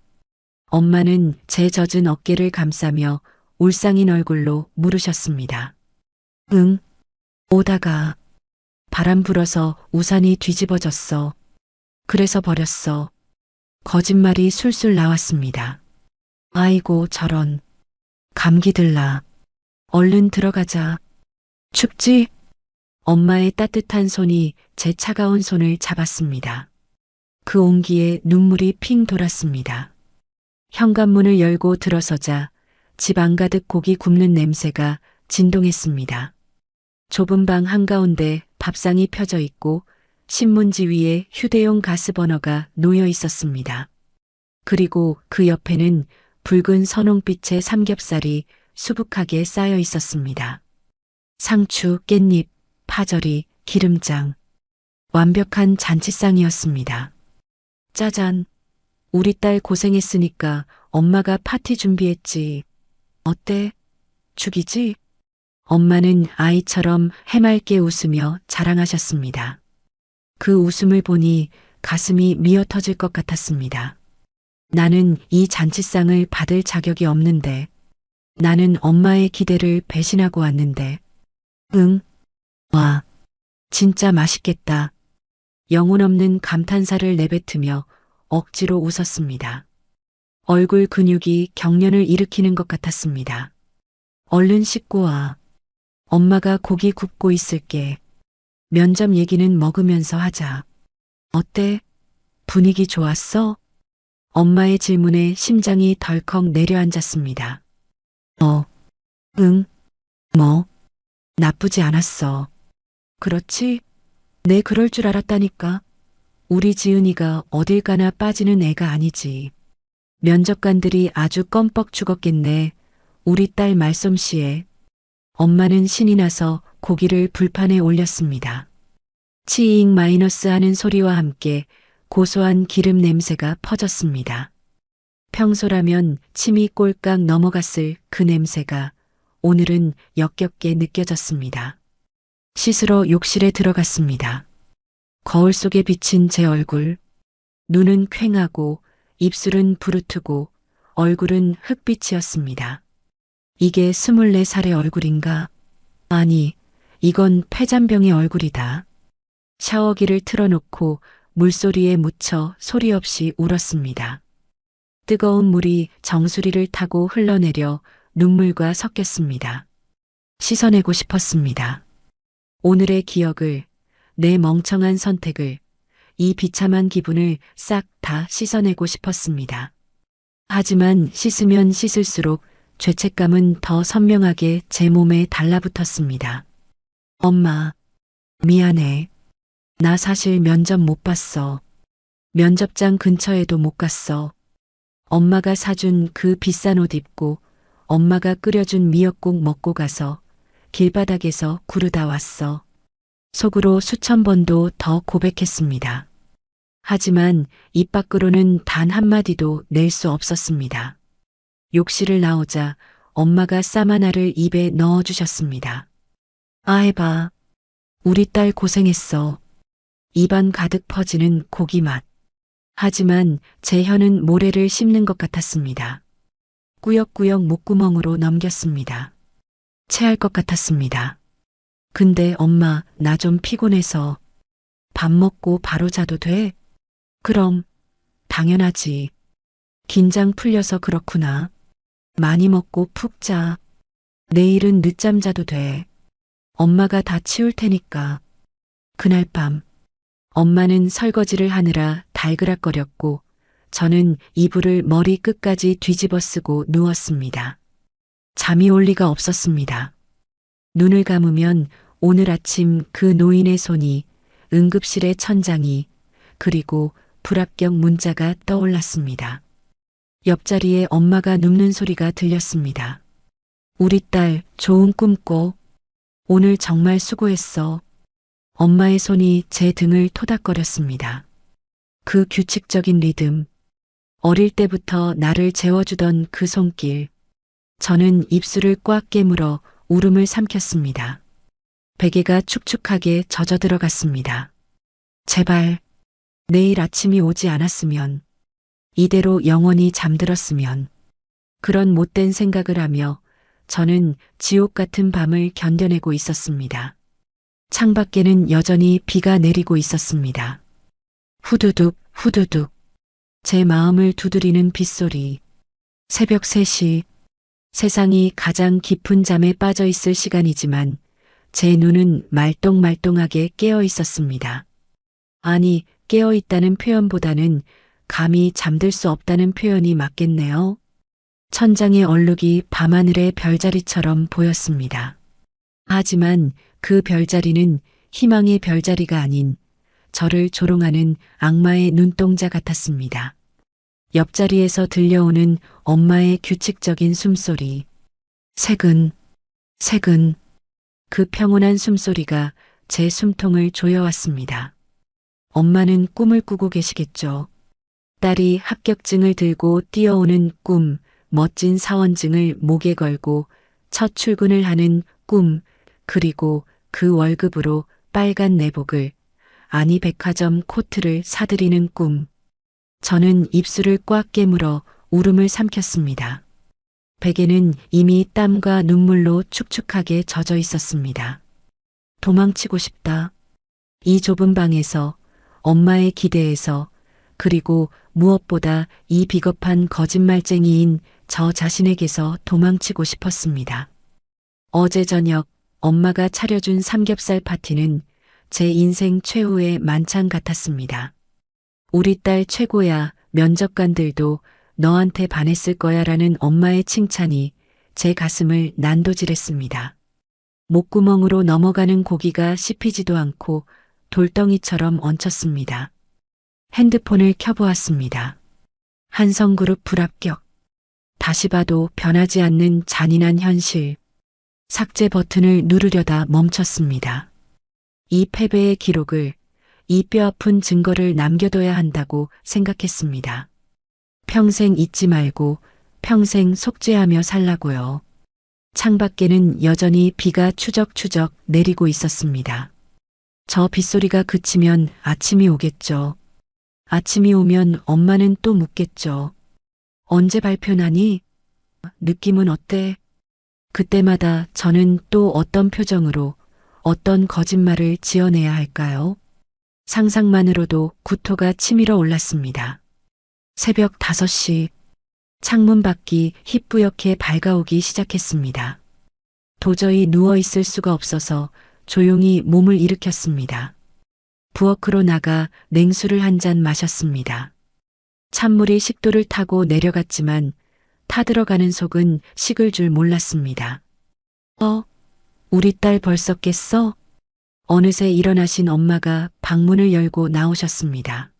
엄마는 제 젖은 어깨를 감싸며 울상인 얼굴로 물으셨습니다. 응, 오다가 바람 불어서 우산이 뒤집어졌어. 그래서 버렸어. 거짓말이 술술 나왔습니다. 아이고 저런. 감기 들라. 얼른 들어가자. 춥지? 엄마의 따뜻한 손이 제 차가운 손을 잡았습니다. 그 온기에 눈물이 핑 돌았습니다. 현관문을 열고 들어서자 집 안가득 고기 굽는 냄새가 진동했습니다. 좁은 방 한가운데 밥상이 펴져 있고 신문지 위에 휴대용 가스버너가 놓여 있었습니다. 그리고 그 옆에는 붉은 선홍빛의 삼겹살이 수북하게 쌓여 있었습니다. 상추, 깻잎, 파절이, 기름장. 완벽한 잔치상이었습니다. 짜잔. 우리 딸 고생했으니까 엄마가 파티 준비했지. 어때? 죽이지? 엄마는 아이처럼 해맑게 웃으며 자랑하셨습니다. 그 웃음을 보니 가슴이 미어 터질 것 같았습니다. 나는 이 잔치상을 받을 자격이 없는데, 나는 엄마의 기대를 배신하고 왔는데, 응, 와, 진짜 맛있겠다. 영혼 없는 감탄사를 내뱉으며 억지로 웃었습니다. 얼굴 근육이 경련을 일으키는 것 같았습니다. 얼른 씻고 와. 엄마가 고기 굽고 있을게. 면접 얘기는 먹으면서 하자. 어때? 분위기 좋았어? 엄마의 질문에 심장이 덜컥 내려앉았습니다. 응, 뭐, 나쁘지 않았어. 그렇지? 내 그럴 줄 알았다니까. 우리 지은이가 어딜 가나 빠지는 애가 아니지. 면접관들이 아주 껌뻑 죽었겠네. 우리 딸 말솜씨에. 엄마는 신이 나서 고기를 불판에 올렸습니다. 치잉 마이너스 하는 소리와 함께 고소한 기름 냄새가 퍼졌습니다. 평소라면 침이 꼴깍 넘어갔을 그 냄새가 오늘은 역겹게 느껴졌습니다. 씻으러 욕실에 들어갔습니다. 거울 속에 비친 제 얼굴. 눈은 퀭하고 입술은 부르트고 얼굴은 흑빛이었습니다. 이게 24살의 얼굴인가? 아니, 이건 폐잔병의 얼굴이다. 샤워기를 틀어놓고 물소리에 묻혀 소리 없이 울었습니다. 뜨거운 물이 정수리를 타고 흘러내려 눈물과 섞였습니다. 씻어내고 싶었습니다. 오늘의 기억을, 내 멍청한 선택을, 이 비참한 기분을 싹 다 씻어내고 싶었습니다. 하지만 씻으면 씻을수록 죄책감은 더 선명하게 제 몸에 달라붙었습니다. 엄마, 미안해. 나 사실 면접 못 봤어. 면접장 근처에도 못 갔어. 엄마가 사준 그 비싼 옷 입고 엄마가 끓여준 미역국 먹고 가서 길바닥에서 구르다 왔어. 속으로 수천 번도 더 고백했습니다. 하지만 입 밖으로는 단 한마디도 낼 수 없었습니다. 욕실을 나오자 엄마가 쌈 하나를 입에 넣어주셨습니다. 아 해봐. 우리 딸 고생했어. 입안 가득 퍼지는 고기 맛. 하지만 제 혀는 모래를 씹는 것 같았습니다. 꾸역꾸역 목구멍으로 넘겼습니다. 체할 것 같았습니다. 근데 엄마, 나 좀 피곤해서 밥 먹고 바로 자도 돼? 그럼, 당연하지. 긴장 풀려서 그렇구나. 많이 먹고 푹 자. 내일은 늦잠 자도 돼. 엄마가 다 치울 테니까. 그날 밤, 엄마는 설거지를 하느라 달그락거렸고 저는 이불을 머리 끝까지 뒤집어 쓰고 누웠습니다. 잠이 올 리가 없었습니다. 눈을 감으면 오늘 아침 그 노인의 손이, 응급실의 천장이, 그리고 불합격 문자가 떠올랐습니다. 옆자리에 엄마가 눕는 소리가 들렸습니다. 우리 딸 좋은 꿈 꿔. 오늘 정말 수고했어. 엄마의 손이 제 등을 토닥거렸습니다. 그 규칙적인 리듬, 어릴 때부터 나를 재워주던 그 손길. 저는 입술을 꽉 깨물어 울음을 삼켰습니다. 베개가 축축하게 젖어 들어갔습니다. 제발 내일 아침이 오지 않았으면, 이대로 영원히 잠들었으면. 그런 못된 생각을 하며 저는 지옥 같은 밤을 견뎌내고 있었습니다. 창밖에는 여전히 비가 내리고 있었습니다. 후두둑, 후두둑. 제 마음을 두드리는 빗소리. 새벽 3시. 세상이 가장 깊은 잠에 빠져 있을 시간이지만 제 눈은 말똥말똥하게 깨어 있었습니다. 아니, 깨어 있다는 표현보다는 감히 잠들 수 없다는 표현이 맞겠네요. 천장의 얼룩이 밤하늘의 별자리처럼 보였습니다. 하지만 그 별자리는 희망의 별자리가 아닌 저를 조롱하는 악마의 눈동자 같았습니다. 옆자리에서 들려오는 엄마의 규칙적인 숨소리. 세근, 세근. 그 평온한 숨소리가 제 숨통을 조여왔습니다. 엄마는 꿈을 꾸고 계시겠죠. 딸이 합격증을 들고 뛰어오는 꿈, 멋진 사원증을 목에 걸고 첫 출근을 하는 꿈, 그리고 그 월급으로 빨간 내복을, 아니 백화점 코트를 사들이는 꿈. 저는 입술을 꽉 깨물어 울음을 삼켰습니다. 베개는 이미 땀과 눈물로 축축하게 젖어 있었습니다. 도망치고 싶다. 이 좁은 방에서, 엄마의 기대에서, 그리고 무엇보다 이 비겁한 거짓말쟁이인 저 자신에게서 도망치고 싶었습니다. 어제 저녁 엄마가 차려준 삼겹살 파티는 제 인생 최후의 만찬 같았습니다. 우리 딸 최고야, 면접관들도 너한테 반했을 거야 라는 엄마의 칭찬이 제 가슴을 난도질했습니다. 목구멍으로 넘어가는 고기가 씹히지도 않고 돌덩이처럼 얹혔습니다. 핸드폰을 켜보았습니다. 한성그룹 불합격. 다시 봐도 변하지 않는 잔인한 현실. 삭제 버튼을 누르려다 멈췄습니다. 이 패배의 기록을, 이 뼈아픈 증거를 남겨둬야 한다고 생각했습니다. 평생 잊지 말고 평생 속죄하며 살라고요. 창밖에는 여전히 비가 추적추적 내리고 있었습니다. 저 빗소리가 그치면 아침이 오겠죠. 아침이 오면 엄마는 또 묻겠죠. 언제 발표나니? 느낌은 어때? 그때마다 저는 또 어떤 표정으로, 어떤 거짓말을 지어내야 할까요? 상상만으로도 구토가 치밀어 올랐습니다. 새벽 5시, 창문 밖이 희뿌옇게 밝아오기 시작했습니다. 도저히 누워있을 수가 없어서 조용히 몸을 일으켰습니다. 부엌으로 나가 냉수를 한 잔 마셨습니다. 찬물이 식도를 타고 내려갔지만 타들어가는 속은 식을 줄 몰랐습니다. 우리 딸 벌써 깼어? 어느새 일어나신 엄마가 방문을 열고 나오셨습니다.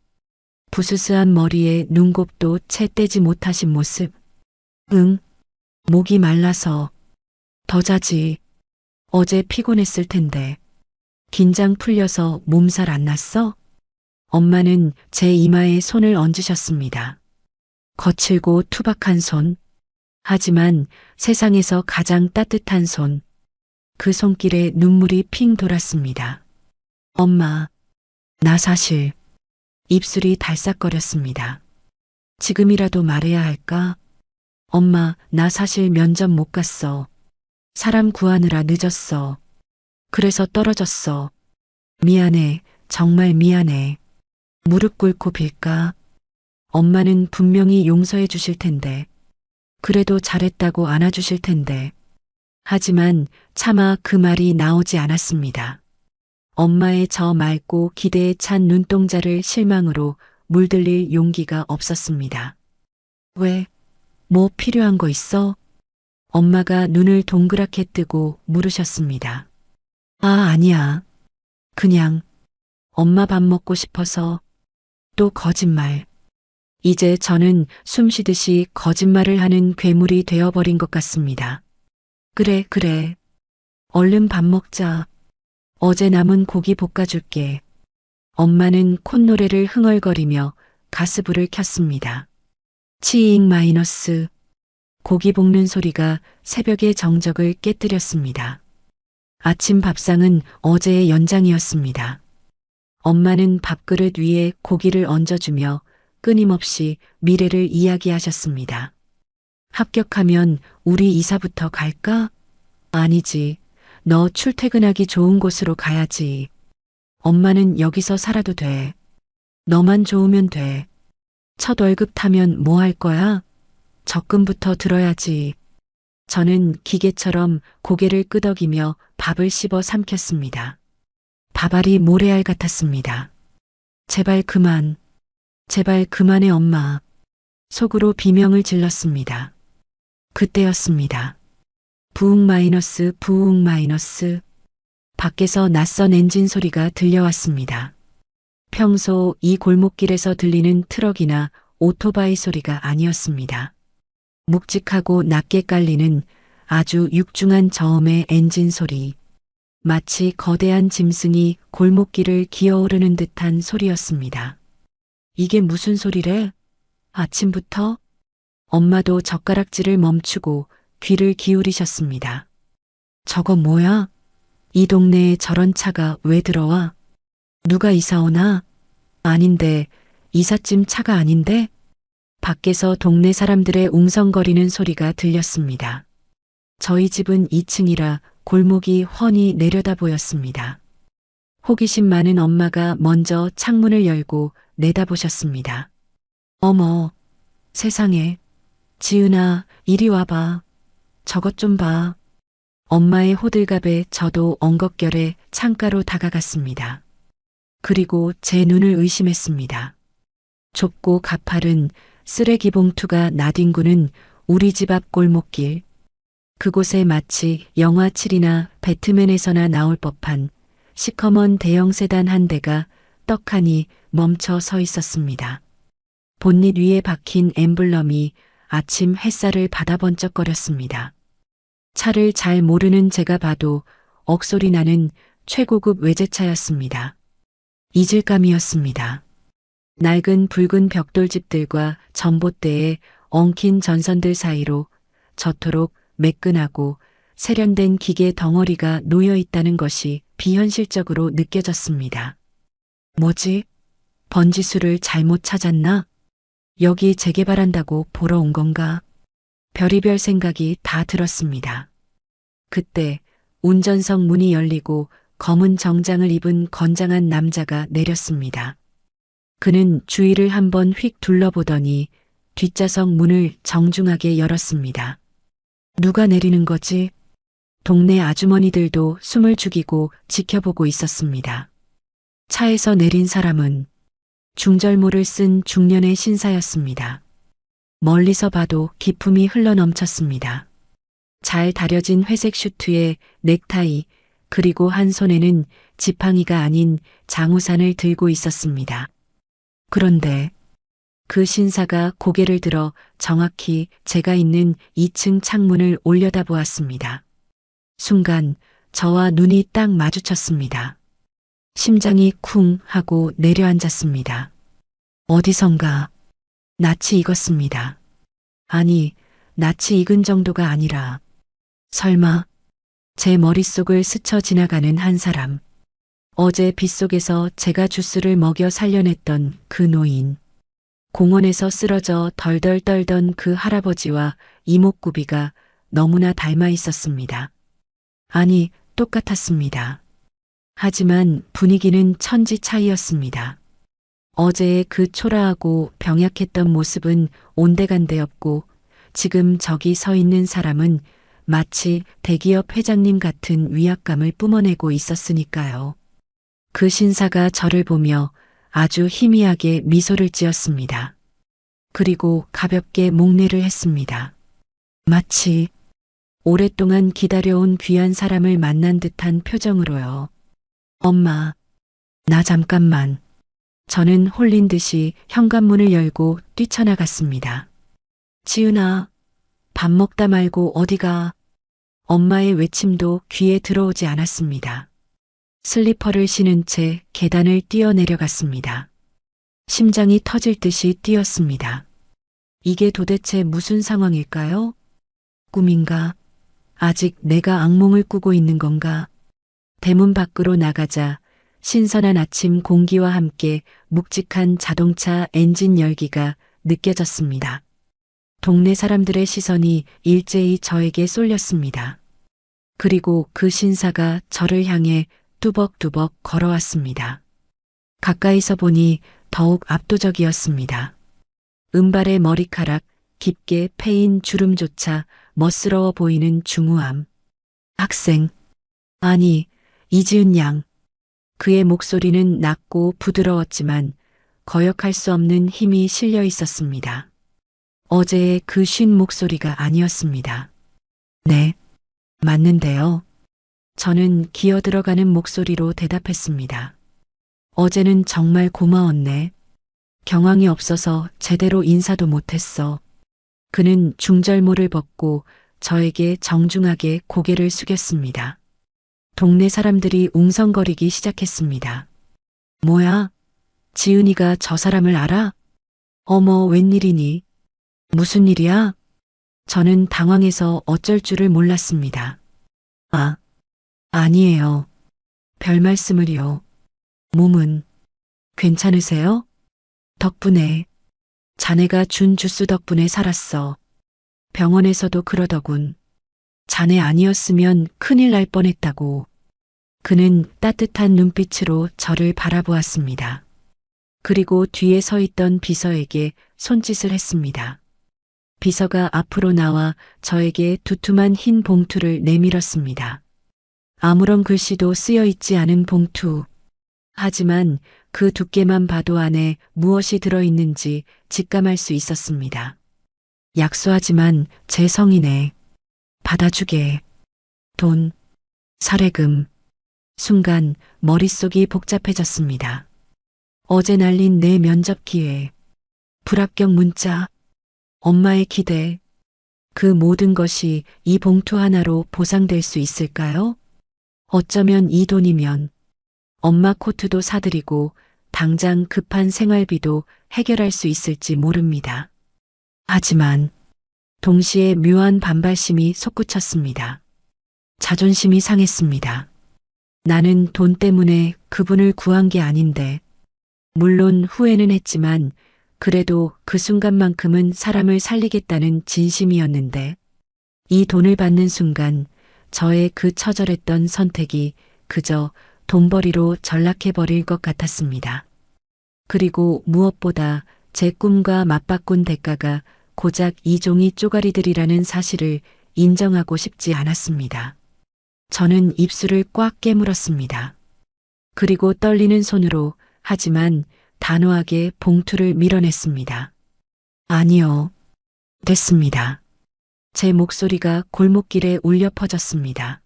부스스한 머리에 눈곱도 채 떼지 못하신 모습. 응, 목이 말라서. 더 자지. 어제 피곤했을 텐데. 긴장 풀려서 몸살 안 났어? 엄마는 제 이마에 손을 얹으셨습니다. 거칠고 투박한 손. 하지만 세상에서 가장 따뜻한 손. 그 손길에 눈물이 핑 돌았습니다. 엄마, 나 사실. 입술이 달싹거렸습니다. 지금이라도 말해야 할까? 엄마, 나 사실 면접 못 갔어. 사람 구하느라 늦었어. 그래서 떨어졌어. 미안해, 정말 미안해. 무릎 꿇고 빌까? 엄마는 분명히 용서해 주실 텐데. 그래도 잘했다고 안아주실 텐데. 하지만 차마 그 말이 나오지 않았습니다. 엄마의 저 맑고 기대에 찬 눈동자를 실망으로 물들릴 용기가 없었습니다. 왜? 뭐 필요한 거 있어? 엄마가 눈을 동그랗게 뜨고 물으셨습니다. 아니야. 그냥 엄마 밥 먹고 싶어서. 또 거짓말. 이제 저는 숨쉬듯이 거짓말을 하는 괴물이 되어버린 것 같습니다. 그래, 그래. 얼른 밥 먹자. 어제 남은 고기 볶아줄게. 엄마는 콧노래를 흥얼거리며 가스불을 켰습니다. 치잉 마이너스. 고기 볶는 소리가 새벽의 정적을 깨뜨렸습니다. 아침 밥상은 어제의 연장이었습니다. 엄마는 밥그릇 위에 고기를 얹어주며 끊임없이 미래를 이야기하셨습니다. 합격하면 우리 이사부터 갈까? 아니지. 너 출퇴근하기 좋은 곳으로 가야지. 엄마는 여기서 살아도 돼. 너만 좋으면 돼. 첫 월급 타면 뭐 할 거야? 적금부터 들어야지. 저는 기계처럼 고개를 끄덕이며 밥을 씹어 삼켰습니다. 밥알이 모래알 같았습니다. 제발 그만. 제발 그만해 엄마. 속으로 비명을 질렀습니다. 그때였습니다. 부웅 마이너스 부웅 마이너스. 밖에서 낯선 엔진 소리가 들려왔습니다. 평소 이 골목길에서 들리는 트럭이나 오토바이 소리가 아니었습니다. 묵직하고 낮게 깔리는 아주 육중한 저음의 엔진 소리. 마치 거대한 짐승이 골목길을 기어오르는 듯한 소리였습니다. 이게 무슨 소리래? 아침부터? 엄마도 젓가락질을 멈추고 귀를 기울이셨습니다. 저거 뭐야? 이 동네에 저런 차가 왜 들어와? 누가 이사 오나? 아닌데, 이삿짐 차가 아닌데? 밖에서 동네 사람들의 웅성거리는 소리가 들렸습니다. 저희 집은 2층이라 골목이 훤히 내려다 보였습니다. 호기심 많은 엄마가 먼저 창문을 열고 내다보셨습니다. 어머, 세상에. 지은아, 이리 와봐. 저것 좀 봐. 엄마의 호들갑에 저도 엉겁결에 창가로 다가갔습니다. 그리고 제 눈을 의심했습니다. 좁고 가파른 쓰레기 봉투가 나뒹구는 우리 집 앞 골목길. 그곳에 마치 영화 7이나 배트맨에서나 나올 법한 시커먼 대형 세단 한 대가 떡하니 멈춰 서 있었습니다. 본닛 위에 박힌 엠블럼이 아침 햇살을 받아 번쩍거렸습니다. 차를 잘 모르는 제가 봐도 억소리 나는 최고급 외제차였습니다. 이질감이었습니다. 낡은 붉은 벽돌집들과 전봇대에 엉킨 전선들 사이로 저토록 매끈하고 세련된 기계 덩어리가 놓여 있다는 것이 비현실적으로 느껴졌습니다. 뭐지? 번지수를 잘못 찾았나? 여기 재개발한다고 보러 온 건가? 별의별 생각이 다 들었습니다. 그때 운전석 문이 열리고 검은 정장을 입은 건장한 남자가 내렸습니다. 그는 주위를 한번 휙 둘러보더니 뒷좌석 문을 정중하게 열었습니다. 누가 내리는 거지? 동네 아주머니들도 숨을 죽이고 지켜보고 있었습니다. 차에서 내린 사람은 중절모를 쓴 중년의 신사였습니다. 멀리서 봐도 기품이 흘러넘쳤습니다. 잘 다려진 회색 슈트에 넥타이, 그리고 한 손에는 지팡이가 아닌 장우산을 들고 있었습니다. 그런데 그 신사가 고개를 들어 정확히 제가 있는 2층 창문을 올려다보았습니다. 순간 저와 눈이 딱 마주쳤습니다. 심장이 쿵 하고 내려앉았습니다. 어디선가 낯이 익었습니다. 아니, 낯이 익은 정도가 아니라 설마 제 머릿속을 스쳐 지나가는 한 사람. 어제 빗속에서 제가 주스를 먹여 살려냈던 그 노인. 공원에서 쓰러져 덜덜 떨던 그 할아버지와 이목구비가 너무나 닮아 있었습니다. 아니, 똑같았습니다. 하지만 분위기는 천지 차이였습니다. 어제의 그 초라하고 병약했던 모습은 온데간데였고 지금 저기 서 있는 사람은 마치 대기업 회장님 같은 위압감을 뿜어내고 있었으니까요. 그 신사가 저를 보며 아주 희미하게 미소를 지었습니다. 그리고 가볍게 목례를 했습니다. 마치 오랫동안 기다려온 귀한 사람을 만난 듯한 표정으로요. 엄마, 나 잠깐만. 저는 홀린 듯이 현관문을 열고 뛰쳐나갔습니다. 지은아, 밥 먹다 말고 어디가? 엄마의 외침도 귀에 들어오지 않았습니다. 슬리퍼를 신은 채 계단을 뛰어내려갔습니다. 심장이 터질 듯이 뛰었습니다. 이게 도대체 무슨 상황일까요? 꿈인가? 아직 내가 악몽을 꾸고 있는 건가? 대문 밖으로 나가자 신선한 아침 공기와 함께 묵직한 자동차 엔진 열기가 느껴졌습니다. 동네 사람들의 시선이 일제히 저에게 쏠렸습니다. 그리고 그 신사가 저를 향해 뚜벅뚜벅 걸어왔습니다. 가까이서 보니 더욱 압도적이었습니다. 은발의 머리카락, 깊게 패인 주름조차 멋스러워 보이는 중후함. 학생. 아니, 이지은 양. 그의 목소리는 낮고 부드러웠지만 거역할 수 없는 힘이 실려 있었습니다. 어제의 그 쉰 목소리가 아니었습니다. 네, 맞는데요. 저는 기어들어가는 목소리로 대답했습니다. 어제는 정말 고마웠네. 경황이 없어서 제대로 인사도 못했어. 그는 중절모를 벗고 저에게 정중하게 고개를 숙였습니다. 동네 사람들이 웅성거리기 시작했습니다. 뭐야? 지은이가 저 사람을 알아? 어머, 웬일이니? 무슨 일이야? 저는 당황해서 어쩔 줄을 몰랐습니다. 아, 아니에요. 별 말씀을요. 몸은 괜찮으세요? 덕분에 자네가 준 주스 덕분에 살았어. 병원에서도 그러더군. 자네 아니었으면 큰일 날 뻔했다고. 그는 따뜻한 눈빛으로 저를 바라보았습니다. 그리고 뒤에 서 있던 비서에게 손짓을 했습니다. 비서가 앞으로 나와 저에게 두툼한 흰 봉투를 내밀었습니다. 아무런 글씨도 쓰여 있지 않은 봉투. 하지만 그 두께만 봐도 안에 무엇이 들어있는지 직감할 수 있었습니다. 약소하지만 제 성이네. 받아주게. 돈, 사례금. 순간 머릿속이 복잡해졌습니다. 어제 날린 내 면접 기회, 불합격 문자, 엄마의 기대, 그 모든 것이 이 봉투 하나로 보상될 수 있을까요? 어쩌면 이 돈이면 엄마 코트도 사드리고 당장 급한 생활비도 해결할 수 있을지 모릅니다. 하지만 동시에 묘한 반발심이 솟구쳤습니다. 자존심이 상했습니다. 나는 돈 때문에 그분을 구한 게 아닌데, 물론 후회는 했지만 그래도 그 순간만큼은 사람을 살리겠다는 진심이었는데, 이 돈을 받는 순간 저의 그 처절했던 선택이 그저 돈벌이로 전락해버릴 것 같았습니다. 그리고 무엇보다 제 꿈과 맞바꾼 대가가 고작 이 종이 쪼가리들이라는 사실을 인정하고 싶지 않았습니다. 저는 입술을 꽉 깨물었습니다. 그리고 떨리는 손으로 하지만 단호하게 봉투를 밀어냈습니다. 아니요. 됐습니다. 제 목소리가 골목길에 울려 퍼졌습니다.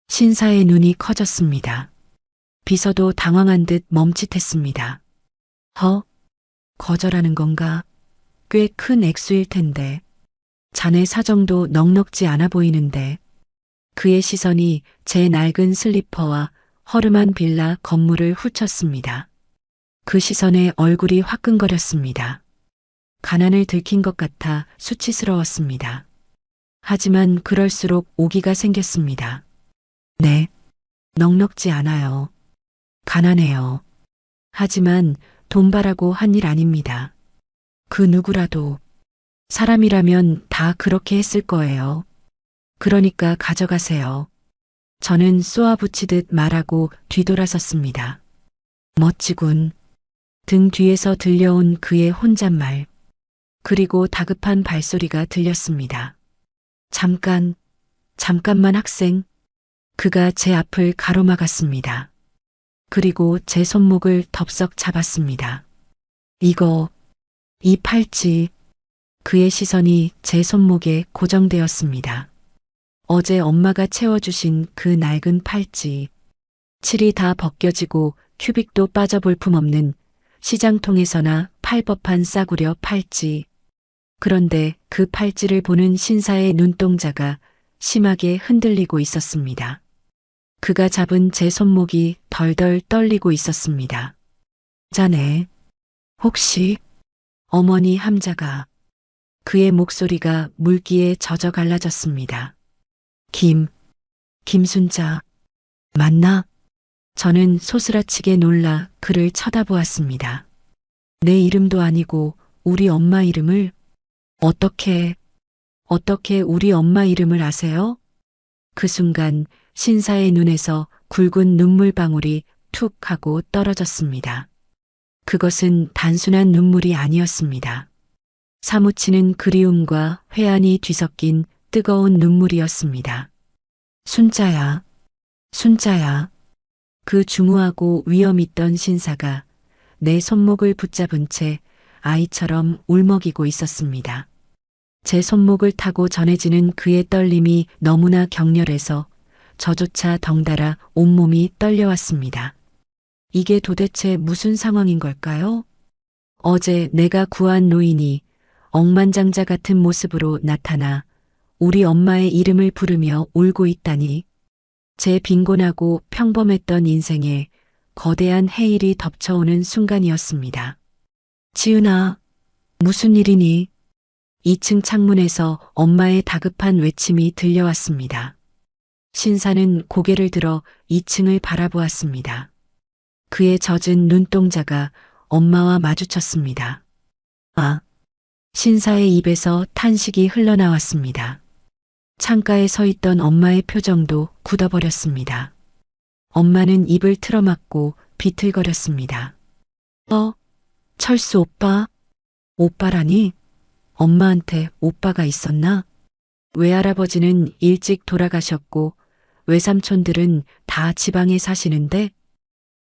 신사의 눈이 커졌습니다. 비서도 당황한 듯 멈칫했습니다. 거절하는 건가? 꽤 큰 액수일 텐데. 자네 사정도 넉넉지 않아 보이는데. 그의 시선이 제 낡은 슬리퍼와 허름한 빌라 건물을 훑었습니다. 그 시선에 얼굴이 화끈거렸습니다. 가난을 들킨 것 같아 수치스러웠습니다. 하지만 그럴수록 오기가 생겼습니다. 네, 넉넉지 않아요. 가난해요. 하지만 돈 바라고 한 일 아닙니다. 그 누구라도 사람이라면 다 그렇게 했을 거예요. 그러니까 가져가세요. 저는 쏘아붙이듯 말하고 뒤돌아섰습니다. 멋지군. 등 뒤에서 들려온 그의 혼잣말. 그리고 다급한 발소리가 들렸습니다. 잠깐만 학생. 그가 제 앞을 가로막았습니다. 그리고 제 손목을 덥석 잡았습니다. 이 팔찌. 그의 시선이 제 손목에 고정되었습니다. 어제 엄마가 채워주신 그 낡은 팔찌. 칠이 다 벗겨지고 큐빅도 빠져볼 품 없는 시장통에서나 팔 법한 싸구려 팔찌. 그런데 그 팔찌를 보는 신사의 눈동자가 심하게 흔들리고 있었습니다. 그가 잡은 제 손목이 덜덜 떨리고 있었습니다. 자네, 혹시 어머니 함자가. 그의 목소리가 물기에 젖어 갈라졌습니다. 김순자, 맞나? 저는 소스라치게 놀라 그를 쳐다보았습니다. 내 이름도 아니고 우리 엄마 이름을 어떻게 우리 엄마 이름을 아세요? 그 순간 신사의 눈에서 굵은 눈물방울이 툭 하고 떨어졌습니다. 그것은 단순한 눈물이 아니었습니다. 사무치는 그리움과 회한이 뒤섞인 뜨거운 눈물이었습니다. 순자야, 순자야. 그 중후하고 위엄 있던 신사가 내 손목을 붙잡은 채 아이처럼 울먹이고 있었습니다. 제 손목을 타고 전해지는 그의 떨림이 너무나 격렬해서 저조차 덩달아 온몸이 떨려왔습니다. 이게 도대체 무슨 상황인 걸까요? 어제 내가 구한 노인이 억만장자 같은 모습으로 나타나 우리 엄마의 이름을 부르며 울고 있다니. 제 빈곤하고 평범했던 인생에 거대한 해일이 덮쳐오는 순간이었습니다. 지은아, 무슨 일이니? 2층 창문에서 엄마의 다급한 외침이 들려왔습니다. 신사는 고개를 들어 2층을 바라보았습니다. 그의 젖은 눈동자가 엄마와 마주쳤습니다. 아, 신사의 입에서 탄식이 흘러나왔습니다. 창가에 서 있던 엄마의 표정도 굳어버렸습니다. 엄마는 입을 틀어막고 비틀거렸습니다. 철수 오빠? 오빠라니? 엄마한테 오빠가 있었나? 외할아버지는 일찍 돌아가셨고 외삼촌들은 다 지방에 사시는데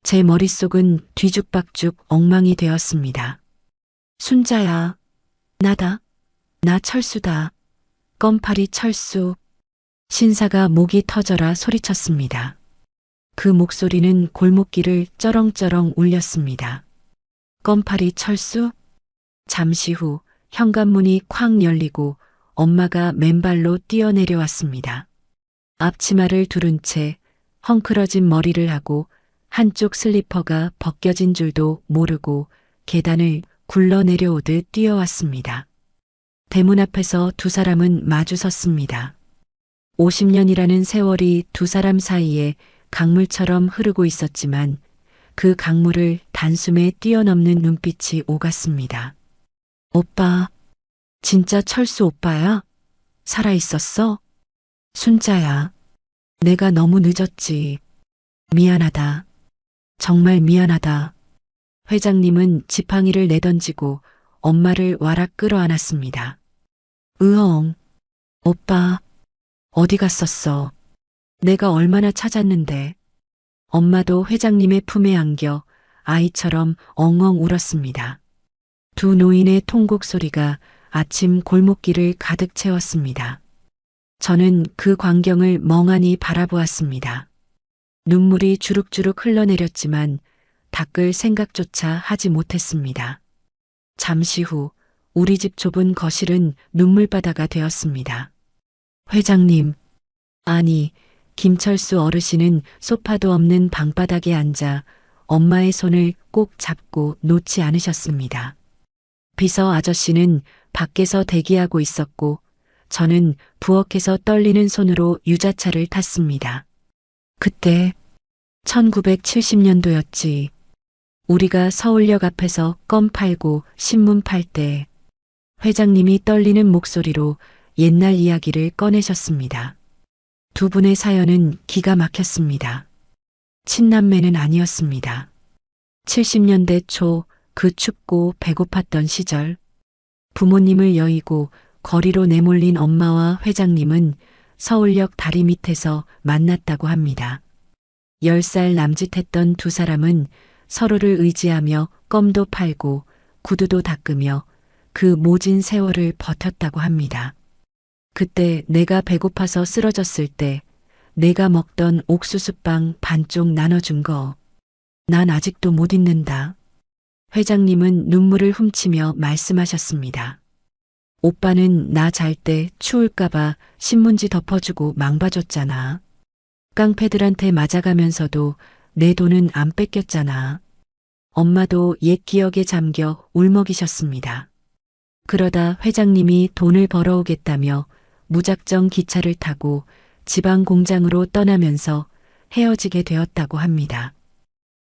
제 머릿속은 뒤죽박죽 엉망이 되었습니다. 순자야, 나다. 나 철수다. 껌파리 철수. 신사가 목이 터져라 소리쳤습니다. 그 목소리는 골목길을 쩌렁쩌렁 울렸습니다. 껌파리 철수? 잠시 후 현관문이 쾅 열리고 엄마가 맨발로 뛰어내려왔습니다. 앞치마를 두른 채 헝클어진 머리를 하고 한쪽 슬리퍼가 벗겨진 줄도 모르고 계단을 굴러내려오듯 뛰어왔습니다. 대문 앞에서 두 사람은 마주 섰습니다. 50년이라는 세월이 두 사람 사이에 강물처럼 흐르고 있었지만 그 강물을 단숨에 뛰어넘는 눈빛이 오갔습니다. 오빠, 진짜 철수 오빠야? 살아있었어? 순자야, 내가 너무 늦었지. 미안하다. 정말 미안하다. 회장님은 지팡이를 내던지고 엄마를 와락 끌어안았습니다. 으엉, 오빠, 어디 갔었어? 내가 얼마나 찾았는데. 엄마도 회장님의 품에 안겨 아이처럼 엉엉 울었습니다. 두 노인의 통곡 소리가 아침 골목길을 가득 채웠습니다. 저는 그 광경을 멍하니 바라보았습니다. 눈물이 주룩주룩 흘러내렸지만 닦을 생각조차 하지 못했습니다. 잠시 후 우리 집 좁은 거실은 눈물바다가 되었습니다. 회장님, 아니, 김철수 어르신은 소파도 없는 방바닥에 앉아 엄마의 손을 꼭 잡고 놓지 않으셨습니다. 비서 아저씨는 밖에서 대기하고 있었고 저는 부엌에서 떨리는 손으로 유자차를 탔습니다. 그때 1970년도였지. 우리가 서울역 앞에서 껌 팔고 신문 팔 때 회장님이 떨리는 목소리로 옛날 이야기를 꺼내셨습니다. 두 분의 사연은 기가 막혔습니다. 친남매는 아니었습니다. 70년대 초 그 춥고 배고팠던 시절 부모님을 여의고 거리로 내몰린 엄마와 회장님은 서울역 다리 밑에서 만났다고 합니다. 10살 남짓했던 두 사람은 서로를 의지하며 껌도 팔고 구두도 닦으며 그 모진 세월을 버텼다고 합니다. 그때 내가 배고파서 쓰러졌을 때 내가 먹던 옥수수빵 반쪽 나눠준 거 난 아직도 못 잊는다. 회장님은 눈물을 훔치며 말씀하셨습니다. 오빠는 나 잘 때 추울까봐 신문지 덮어주고 망봐줬잖아. 깡패들한테 맞아가면서도 내 돈은 안 뺏겼잖아. 엄마도 옛 기억에 잠겨 울먹이셨습니다. 그러다 회장님이 돈을 벌어오겠다며 무작정 기차를 타고 지방 공장으로 떠나면서 헤어지게 되었다고 합니다.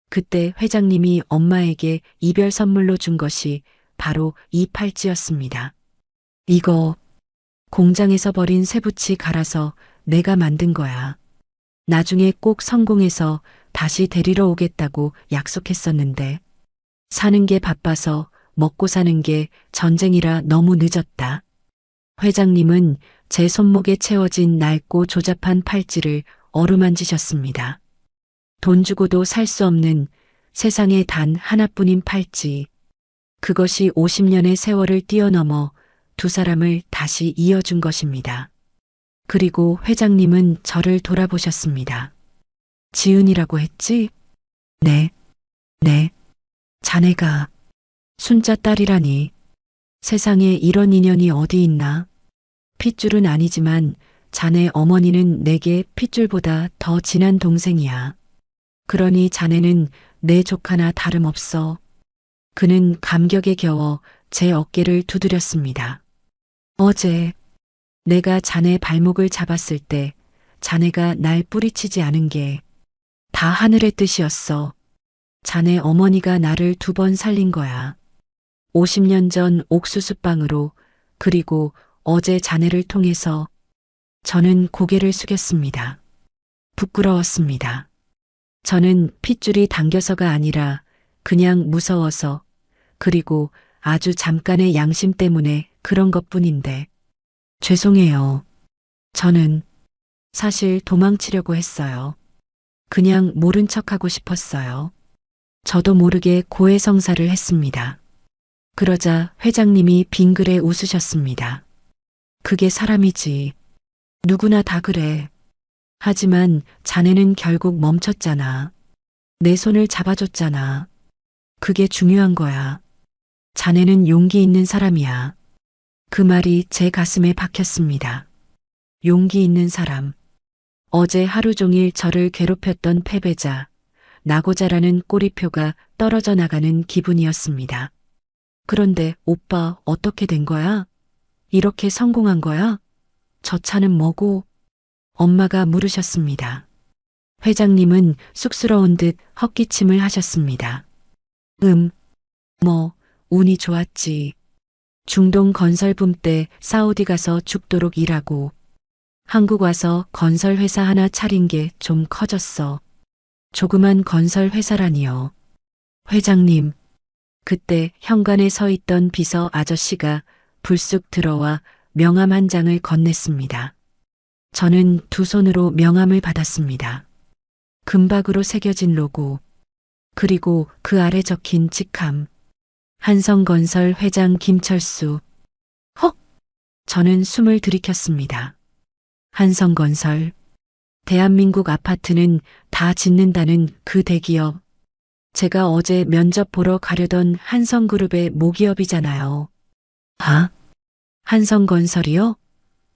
그때 회장님이 엄마에게 이별 선물로 준 것이 바로 이 팔찌였습니다. 이거 공장에서 버린 쇠붙이 갈아서 내가 만든 거야. 나중에 꼭 성공해서 다시 데리러 오겠다고 약속했었는데 사는 게 바빠서 먹고 사는 게 전쟁이라 너무 늦었다. 회장님은 제 손목에 채워진 낡고 조잡한 팔찌를 어루만지셨습니다. 돈 주고도 살 수 없는 세상에 단 하나뿐인 팔찌. 그것이 50년의 세월을 뛰어넘어 두 사람을 다시 이어준 것입니다. 그리고 회장님은 저를 돌아보셨습니다. 지은이라고 했지? 네. 자네가 순자 딸이라니. 세상에 이런 인연이 어디 있나? 핏줄은 아니지만 자네 어머니는 내게 핏줄보다 더 진한 동생이야. 그러니 자네는 내 조카나 다름없어. 그는 감격에 겨워 제 어깨를 두드렸습니다. 어제 내가 자네 발목을 잡았을 때 자네가 날 뿌리치지 않은 게 다 하늘의 뜻이었어. 자네 어머니가 나를 2번 살린 거야. 50년 전 옥수수빵으로, 그리고 어제 자네를 통해서. 저는 고개를 숙였습니다. 부끄러웠습니다. 저는 핏줄이 당겨서가 아니라 그냥 무서워서, 그리고 아주 잠깐의 양심 때문에 그런 것뿐인데. 죄송해요. 저는 사실 도망치려고 했어요. 그냥 모른 척하고 싶었어요. 저도 모르게 고해성사를 했습니다. 그러자 회장님이 빙그레 웃으셨습니다. 그게 사람이지. 누구나 다 그래. 하지만 자네는 결국 멈췄잖아. 내 손을 잡아줬잖아. 그게 중요한 거야. 자네는 용기 있는 사람이야. 그 말이 제 가슴에 박혔습니다. 용기 있는 사람. 어제 하루 종일 저를 괴롭혔던 패배자, 나고자라는 꼬리표가 떨어져 나가는 기분이었습니다. 그런데 오빠 어떻게 된 거야? 이렇게 성공한 거야? 저 차는 뭐고? 엄마가 물으셨습니다. 회장님은 쑥스러운 듯 헛기침을 하셨습니다. 운이 좋았지. 중동 건설붐 때 사우디 가서 죽도록 일하고 한국 와서 건설 회사 하나 차린 게 좀 커졌어. 조그만 건설 회사라니요. 회장님, 그때 현관에 서 있던 비서 아저씨가 불쑥 들어와 명함 한 장을 건넸습니다. 저는 두 손으로 명함을 받았습니다. 금박으로 새겨진 로고, 그리고 그 아래 적힌 직함. 한성건설 회장 김철수. 헉! 저는 숨을 들이켰습니다. 한성건설. 대한민국 아파트는 다 짓는다는 그 대기업. 제가 어제 면접 보러 가려던 한성그룹의 모기업이잖아요. 아? 한성건설이요?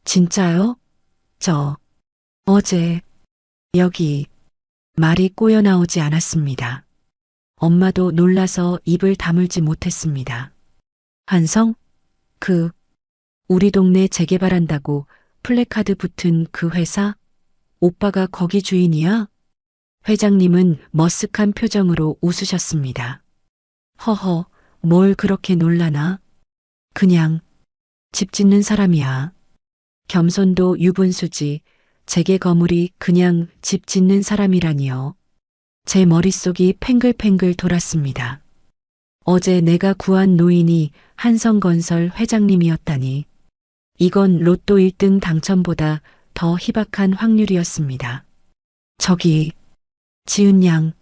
진짜요? 어제 여기 말이 꼬여 나오지 않았습니다. 엄마도 놀라서 입을 다물지 못했습니다. 한성? 우리 동네 재개발한다고 플래카드 붙은 그 회사? 오빠가 거기 주인이야? 회장님은 머쓱한 표정으로 웃으셨습니다. 허허, 뭘 그렇게 놀라나? 그냥 집 짓는 사람이야. 겸손도 유분수지. 재개 거물이 그냥 집 짓는 사람이라니요. 제 머릿속이 팽글팽글 돌았습니다. 어제 내가 구한 노인이 한성건설 회장님이었다니. 이건 로또 1등 당첨보다 더 희박한 확률이었습니다. 저기, 지은 양.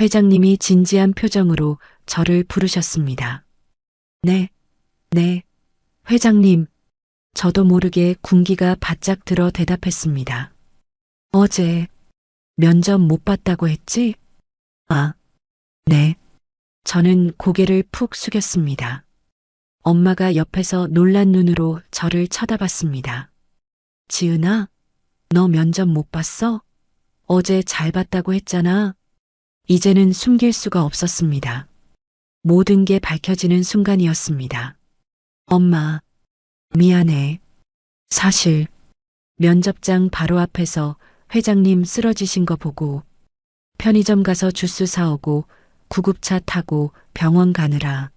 회장님이 진지한 표정으로 저를 부르셨습니다. 네, 회장님. 저도 모르게 군기가 바짝 들어 대답했습니다. 어제 면접 못 봤다고 했지? 아, 네. 저는 고개를 푹 숙였습니다. 엄마가 옆에서 놀란 눈으로 저를 쳐다봤습니다. 지은아, 너 면접 못 봤어? 어제 잘 봤다고 했잖아. 이제는 숨길 수가 없었습니다. 모든 게 밝혀지는 순간이었습니다. 엄마, 미안해. 사실, 면접장 바로 앞에서 회장님 쓰러지신 거 보고 편의점 가서 주스 사오고 구급차 타고 병원 가느라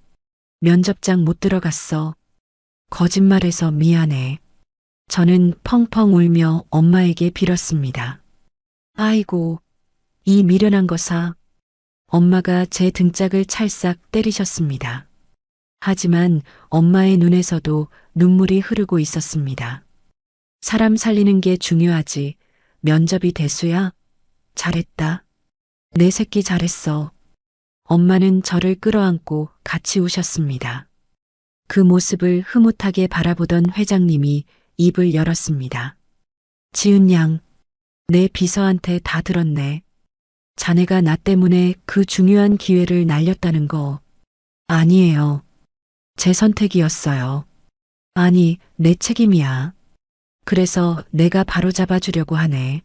면접장 못 들어갔어. 거짓말해서 미안해. 저는 펑펑 울며 엄마에게 빌었습니다. 아이고, 이 미련한 거사. 엄마가 제 등짝을 찰싹 때리셨습니다. 하지만 엄마의 눈에서도 눈물이 흐르고 있었습니다. 사람 살리는 게 중요하지. 면접이 대수야? 잘했다. 내 새끼 잘했어. 엄마는 저를 끌어안고 같이 우셨습니다. 그 모습을 흐뭇하게 바라보던 회장님이 입을 열었습니다. 지은 양, 내 비서한테 다 들었네. 자네가 나 때문에 그 중요한 기회를 날렸다는 거. 아니에요. 제 선택이었어요. 아니, 내 책임이야. 그래서 내가 바로잡아 주려고 하네.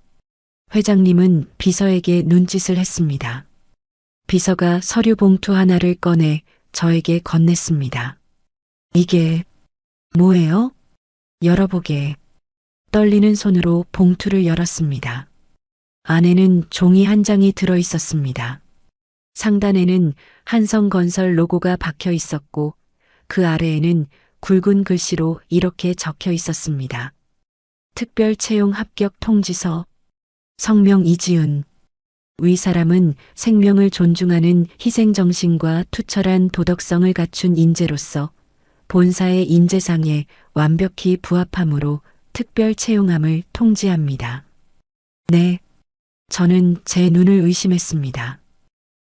회장님은 비서에게 눈짓을 했습니다. 비서가 서류 봉투 하나를 꺼내 저에게 건넸습니다. 이게 뭐예요? 열어보게. 떨리는 손으로 봉투를 열었습니다. 안에는 종이 한 장이 들어 있었습니다. 상단에는 한성건설 로고가 박혀 있었고 그 아래에는 굵은 글씨로 이렇게 적혀 있었습니다. 특별 채용 합격 통지서. 성명 이지은. 위 사람은 생명을 존중하는 희생정신과 투철한 도덕성을 갖춘 인재로서 본사의 인재상에 완벽히 부합함으로 특별 채용함을 통지합니다. 네, 저는 제 눈을 의심했습니다.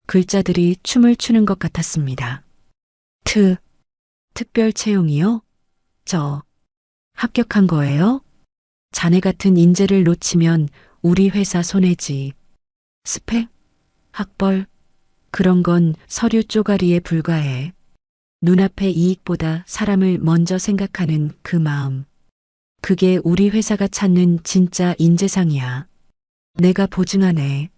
글자들이 춤을 추는 것 같았습니다. 특별 채용이요? 저, 합격한 거예요? 자네 같은 인재를 놓치면 우리 회사 손해지. 스펙? 학벌? 그런 건 서류 쪼가리에 불과해. 눈앞의 이익보다 사람을 먼저 생각하는 그 마음. 그게 우리 회사가 찾는 진짜 인재상이야. 내가 보증하네.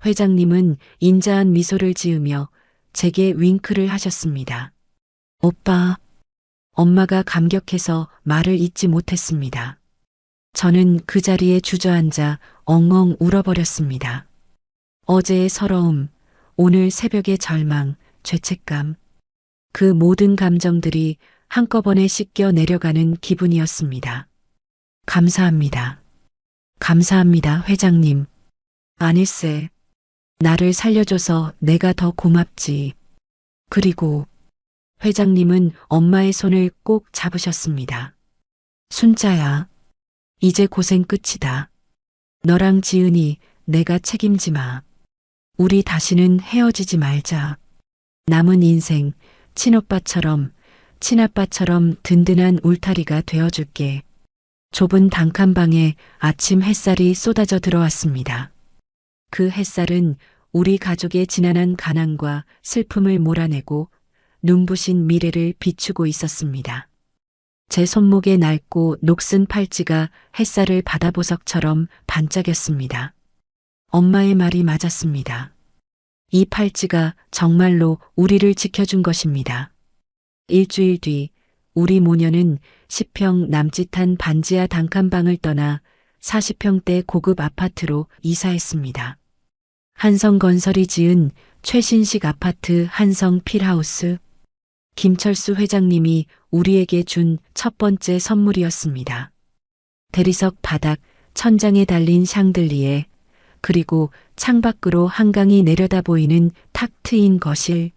회장님은 인자한 미소를 지으며 제게 윙크를 하셨습니다. 오빠. 엄마가 감격해서 말을 잇지 못했습니다. 저는 그 자리에 주저앉아 엉엉 울어버렸습니다. 어제의 서러움, 오늘 새벽의 절망, 죄책감. 그 모든 감정들이 한꺼번에 씻겨 내려가는 기분이었습니다. 감사합니다. 감사합니다, 회장님. 아닐세. 나를 살려줘서 내가 더 고맙지. 그리고 회장님은 엄마의 손을 꼭 잡으셨습니다. 순자야. 이제 고생 끝이다. 너랑 지은이 내가 책임지 마. 우리 다시는 헤어지지 말자. 남은 인생 친오빠처럼 친아빠처럼 든든한 울타리가 되어줄게. 좁은 단칸방에 아침 햇살이 쏟아져 들어왔습니다. 그 햇살은 우리 가족의 지난한 가난과 슬픔을 몰아내고 눈부신 미래를 비추고 있었습니다. 제 손목에 낡고 녹슨 팔찌가 햇살을 바다보석처럼 반짝였습니다. 엄마의 말이 맞았습니다. 이 팔찌가 정말로 우리를 지켜준 것입니다. 일주일 뒤 우리 모녀는 10평 남짓한 반지하 단칸방을 떠나 40평대 고급 아파트로 이사했습니다. 한성건설이 지은 최신식 아파트 한성 필하우스. 김철수 회장님이 우리에게 준 첫 번째 선물이었습니다. 대리석 바닥, 천장에 달린 샹들리에, 그리고 창밖으로 한강이 내려다 보이는 탁 트인 거실.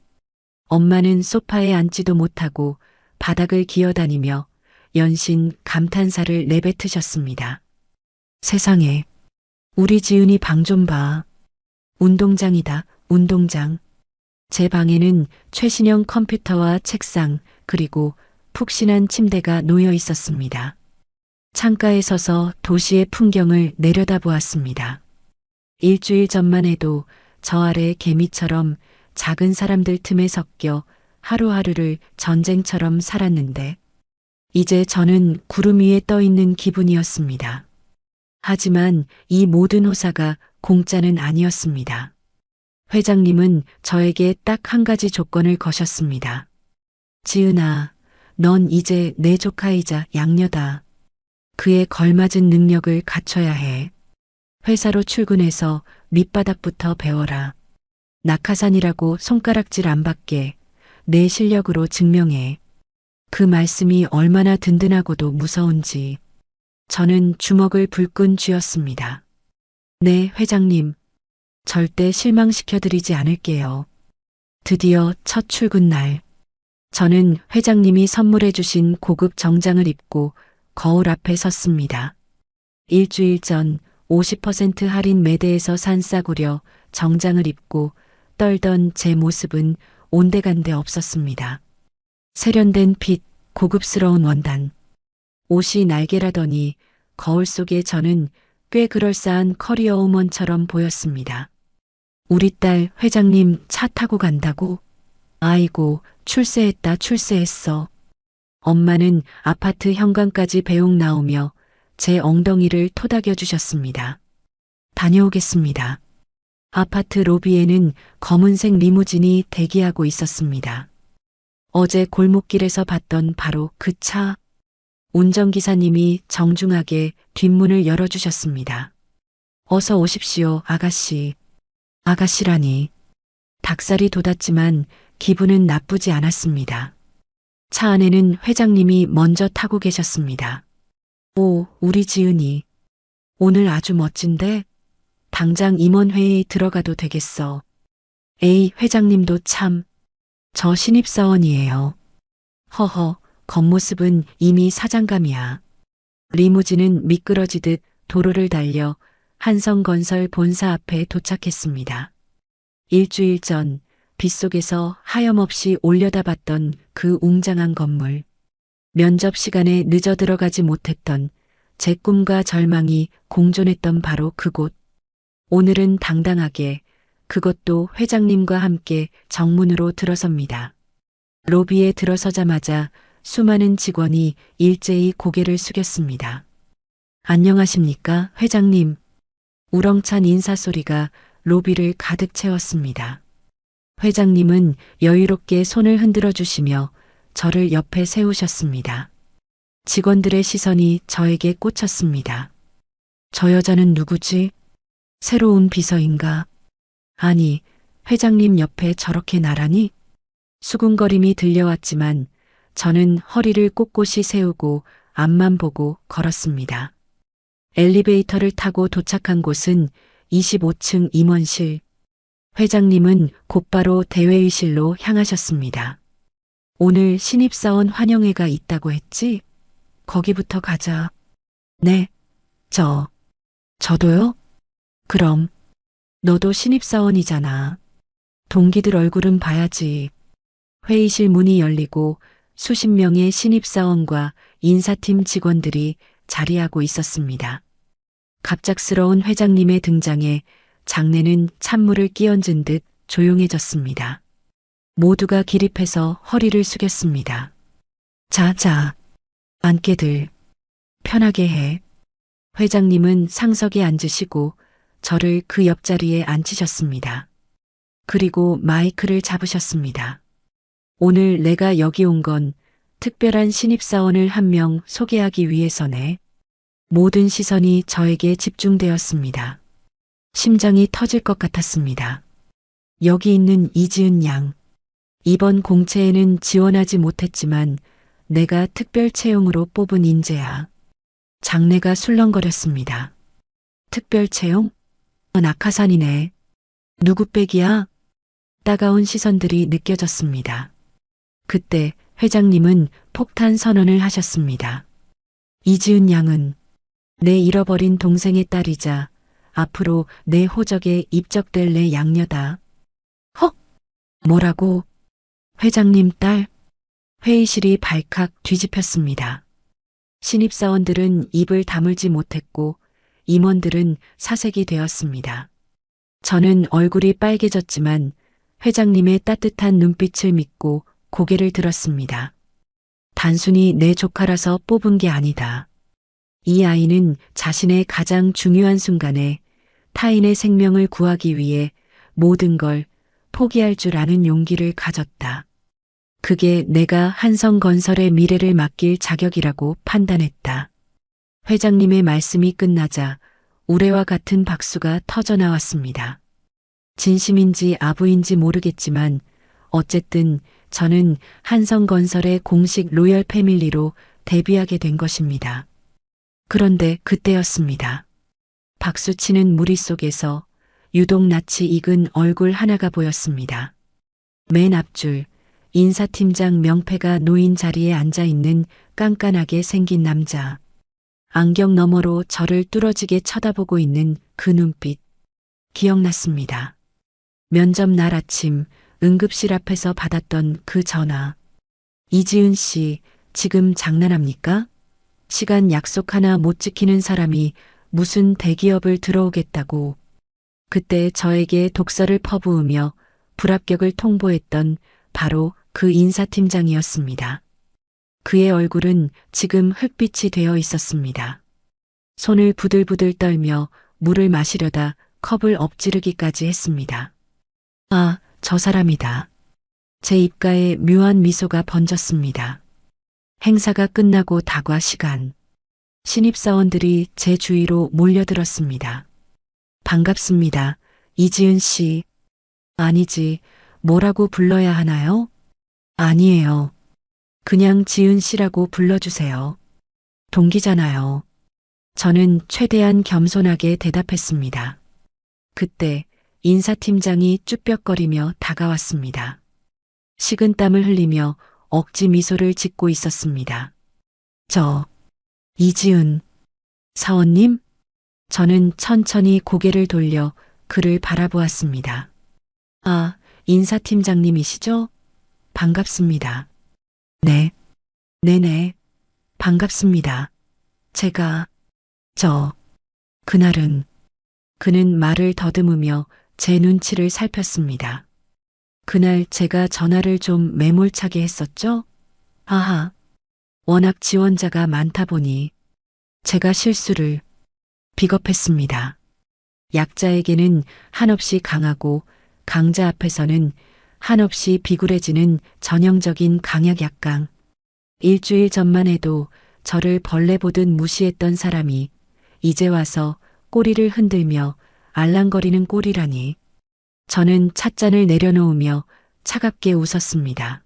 엄마는 소파에 앉지도 못하고 바닥을 기어다니며 연신 감탄사를 내뱉으셨습니다. 세상에, 우리 지은이 방 좀 봐. 운동장이다, 운동장. 제 방에는 최신형 컴퓨터와 책상, 그리고 푹신한 침대가 놓여 있었습니다. 창가에 서서 도시의 풍경을 내려다보았습니다. 일주일 전만 해도 저 아래 개미처럼 작은 사람들 틈에 섞여 하루하루를 전쟁처럼 살았는데 이제 저는 구름 위에 떠 있는 기분이었습니다. 하지만 이 모든 호사가 공짜는 아니었습니다. 회장님은 저에게 딱 한 가지 조건을 거셨습니다. 지은아, 넌 이제 내 조카이자 양녀다. 그에 걸맞은 능력을 갖춰야 해. 회사로 출근해서 밑바닥부터 배워라. 낙하산이라고 손가락질 안 받게 내 실력으로 증명해. 그 말씀이 얼마나 든든하고도 무서운지 저는 주먹을 불끈 쥐었습니다. 네, 회장님. 절대 실망시켜드리지 않을게요. 드디어 첫 출근 날. 저는 회장님이 선물해 주신 고급 정장을 입고 거울 앞에 섰습니다. 일주일 전 50% 할인 매대에서 산 싸구려 정장을 입고 떨던 제 모습은 온데간데 없었습니다. 세련된 빛, 고급스러운 원단. 옷이 날개라더니 거울 속에 저는 꽤 그럴싸한 커리어 우먼처럼 보였습니다. 우리 딸 회장님 차 타고 간다고? 아이고, 출세했어. 엄마는 아파트 현관까지 배웅 나오며 제 엉덩이를 토닥여 주셨습니다. 다녀오겠습니다. 아파트 로비에는 검은색 리무진이 대기하고 있었습니다. 어제 골목길에서 봤던 바로 그 차. 운전기사님이 정중하게 뒷문을 열어주셨습니다. 어서 오십시오, 아가씨. 아가씨라니. 닭살이 돋았지만 기분은 나쁘지 않았습니다. 차 안에는 회장님이 먼저 타고 계셨습니다. 오, 우리 지은이. 오늘 아주 멋진데? 당장 임원회의에 들어가도 되겠어. 에이, 회장님도 참. 저 신입사원이에요. 허허, 겉모습은 이미 사장감이야. 리무진은 미끄러지듯 도로를 달려 한성건설 본사 앞에 도착했습니다. 일주일 전 빗속에서 하염없이 올려다봤던 그 웅장한 건물. 면접 시간에 늦어 들어가지 못했던 제 꿈과 절망이 공존했던 바로 그곳. 오늘은 당당하게 그것도 회장님과 함께 정문으로 들어섭니다. 로비에 들어서자마자 수많은 직원이 일제히 고개를 숙였습니다. 안녕하십니까, 회장님. 우렁찬 인사소리가 로비를 가득 채웠습니다. 회장님은 여유롭게 손을 흔들어 주시며 저를 옆에 세우셨습니다. 직원들의 시선이 저에게 꽂혔습니다. 저 여자는 누구지? 새로운 비서인가? 아니, 회장님 옆에 저렇게 나란히? 수군거림이 들려왔지만 저는 허리를 꼿꼿이 세우고 앞만 보고 걸었습니다. 엘리베이터를 타고 도착한 곳은 25층 임원실. 회장님은 곧바로 대회의실로 향하셨습니다. 오늘 신입사원 환영회가 있다고 했지? 거기부터 가자. 네, 저도요? 그럼, 너도 신입사원이잖아. 동기들 얼굴은 봐야지. 회의실 문이 열리고 수십 명의 신입사원과 인사팀 직원들이 자리하고 있었습니다. 갑작스러운 회장님의 등장에 장내는 찬물을 끼얹은 듯 조용해졌습니다. 모두가 기립해서 허리를 숙였습니다. 자, 앉게들. 편하게 해. 회장님은 상석에 앉으시고 저를 그 옆자리에 앉히셨습니다. 그리고 마이크를 잡으셨습니다. 오늘 내가 여기 온 건 특별한 신입사원을 한 명 소개하기 위해서네. 모든 시선이 저에게 집중되었습니다. 심장이 터질 것 같았습니다. 여기 있는 이지은 양. 이번 공채에는 지원하지 못했지만 내가 특별 채용으로 뽑은 인재야. 장내가 술렁거렸습니다. 특별 채용? 낙하산이네. 누구 빽이야? 따가운 시선들이 느껴졌습니다. 그때 회장님은 폭탄 선언을 하셨습니다. 이지은 양은 내 잃어버린 동생의 딸이자 앞으로 내 호적에 입적될 내 양녀다. 헉! 뭐라고? 회장님 딸? 회의실이 발칵 뒤집혔습니다. 신입사원들은 입을 다물지 못했고 임원들은 사색이 되었습니다. 저는 얼굴이 빨개졌지만 회장님의 따뜻한 눈빛을 믿고 고개를 들었습니다. 단순히 내 조카라서 뽑은 게 아니다. 이 아이는 자신의 가장 중요한 순간에 타인의 생명을 구하기 위해 모든 걸 포기할 줄 아는 용기를 가졌다. 그게 내가 한성건설의 미래를 맡길 자격이라고 판단했다. 회장님의 말씀이 끝나자 우레와 같은 박수가 터져 나왔습니다. 진심인지 아부인지 모르겠지만 어쨌든 저는 한성건설의 공식 로열 패밀리로 데뷔하게 된 것입니다. 그런데 그때였습니다. 박수치는 무리 속에서 유독 낯이 익은 얼굴 하나가 보였습니다. 맨 앞줄 인사팀장 명패가 놓인 자리에 앉아있는 깐깐하게 생긴 남자. 안경 너머로 저를 뚫어지게 쳐다보고 있는 그 눈빛. 기억났습니다. 면접 날 아침 응급실 앞에서 받았던 그 전화. 이지은 씨, 지금 장난합니까? 시간 약속 하나 못 지키는 사람이 무슨 대기업을 들어오겠다고. 그때 저에게 독서를 퍼부으며 불합격을 통보했던 바로 그 인사팀장이었습니다. 그의 얼굴은 지금 흙빛이 되어 있었습니다. 손을 부들부들 떨며 물을 마시려다 컵을 엎지르기까지 했습니다. 아, 저 사람이다. 제 입가에 묘한 미소가 번졌습니다. 행사가 끝나고 다과 시간. 신입사원들이 제 주위로 몰려들었습니다. 반갑습니다. 이지은 씨. 아니지, 뭐라고 불러야 하나요? 아니에요. 그냥 지은 씨라고 불러주세요. 동기잖아요. 저는 최대한 겸손하게 대답했습니다. 그때 인사팀장이 쭈뼛거리며 다가왔습니다. 식은땀을 흘리며 억지 미소를 짓고 있었습니다. 이지은 사원님? 저는 천천히 고개를 돌려 그를 바라보았습니다. 아, 인사팀장님이시죠? 반갑습니다. 네. 네네. 반갑습니다. 제가, 그날은, 그는 말을 더듬으며 제 눈치를 살폈습니다. 그날 제가 전화를 좀 매몰차게 했었죠? 아하. 워낙 지원자가 많다 보니 제가 실수를 비겁했습니다. 약자에게는 한없이 강하고 강자 앞에서는 한없이 비굴해지는 전형적인 강약 약강. 일주일 전만 해도 저를 벌레 보듯 무시했던 사람이 이제 와서 꼬리를 흔들며 알랑거리는 꼴이라니. 저는 찻잔을 내려놓으며 차갑게 웃었습니다.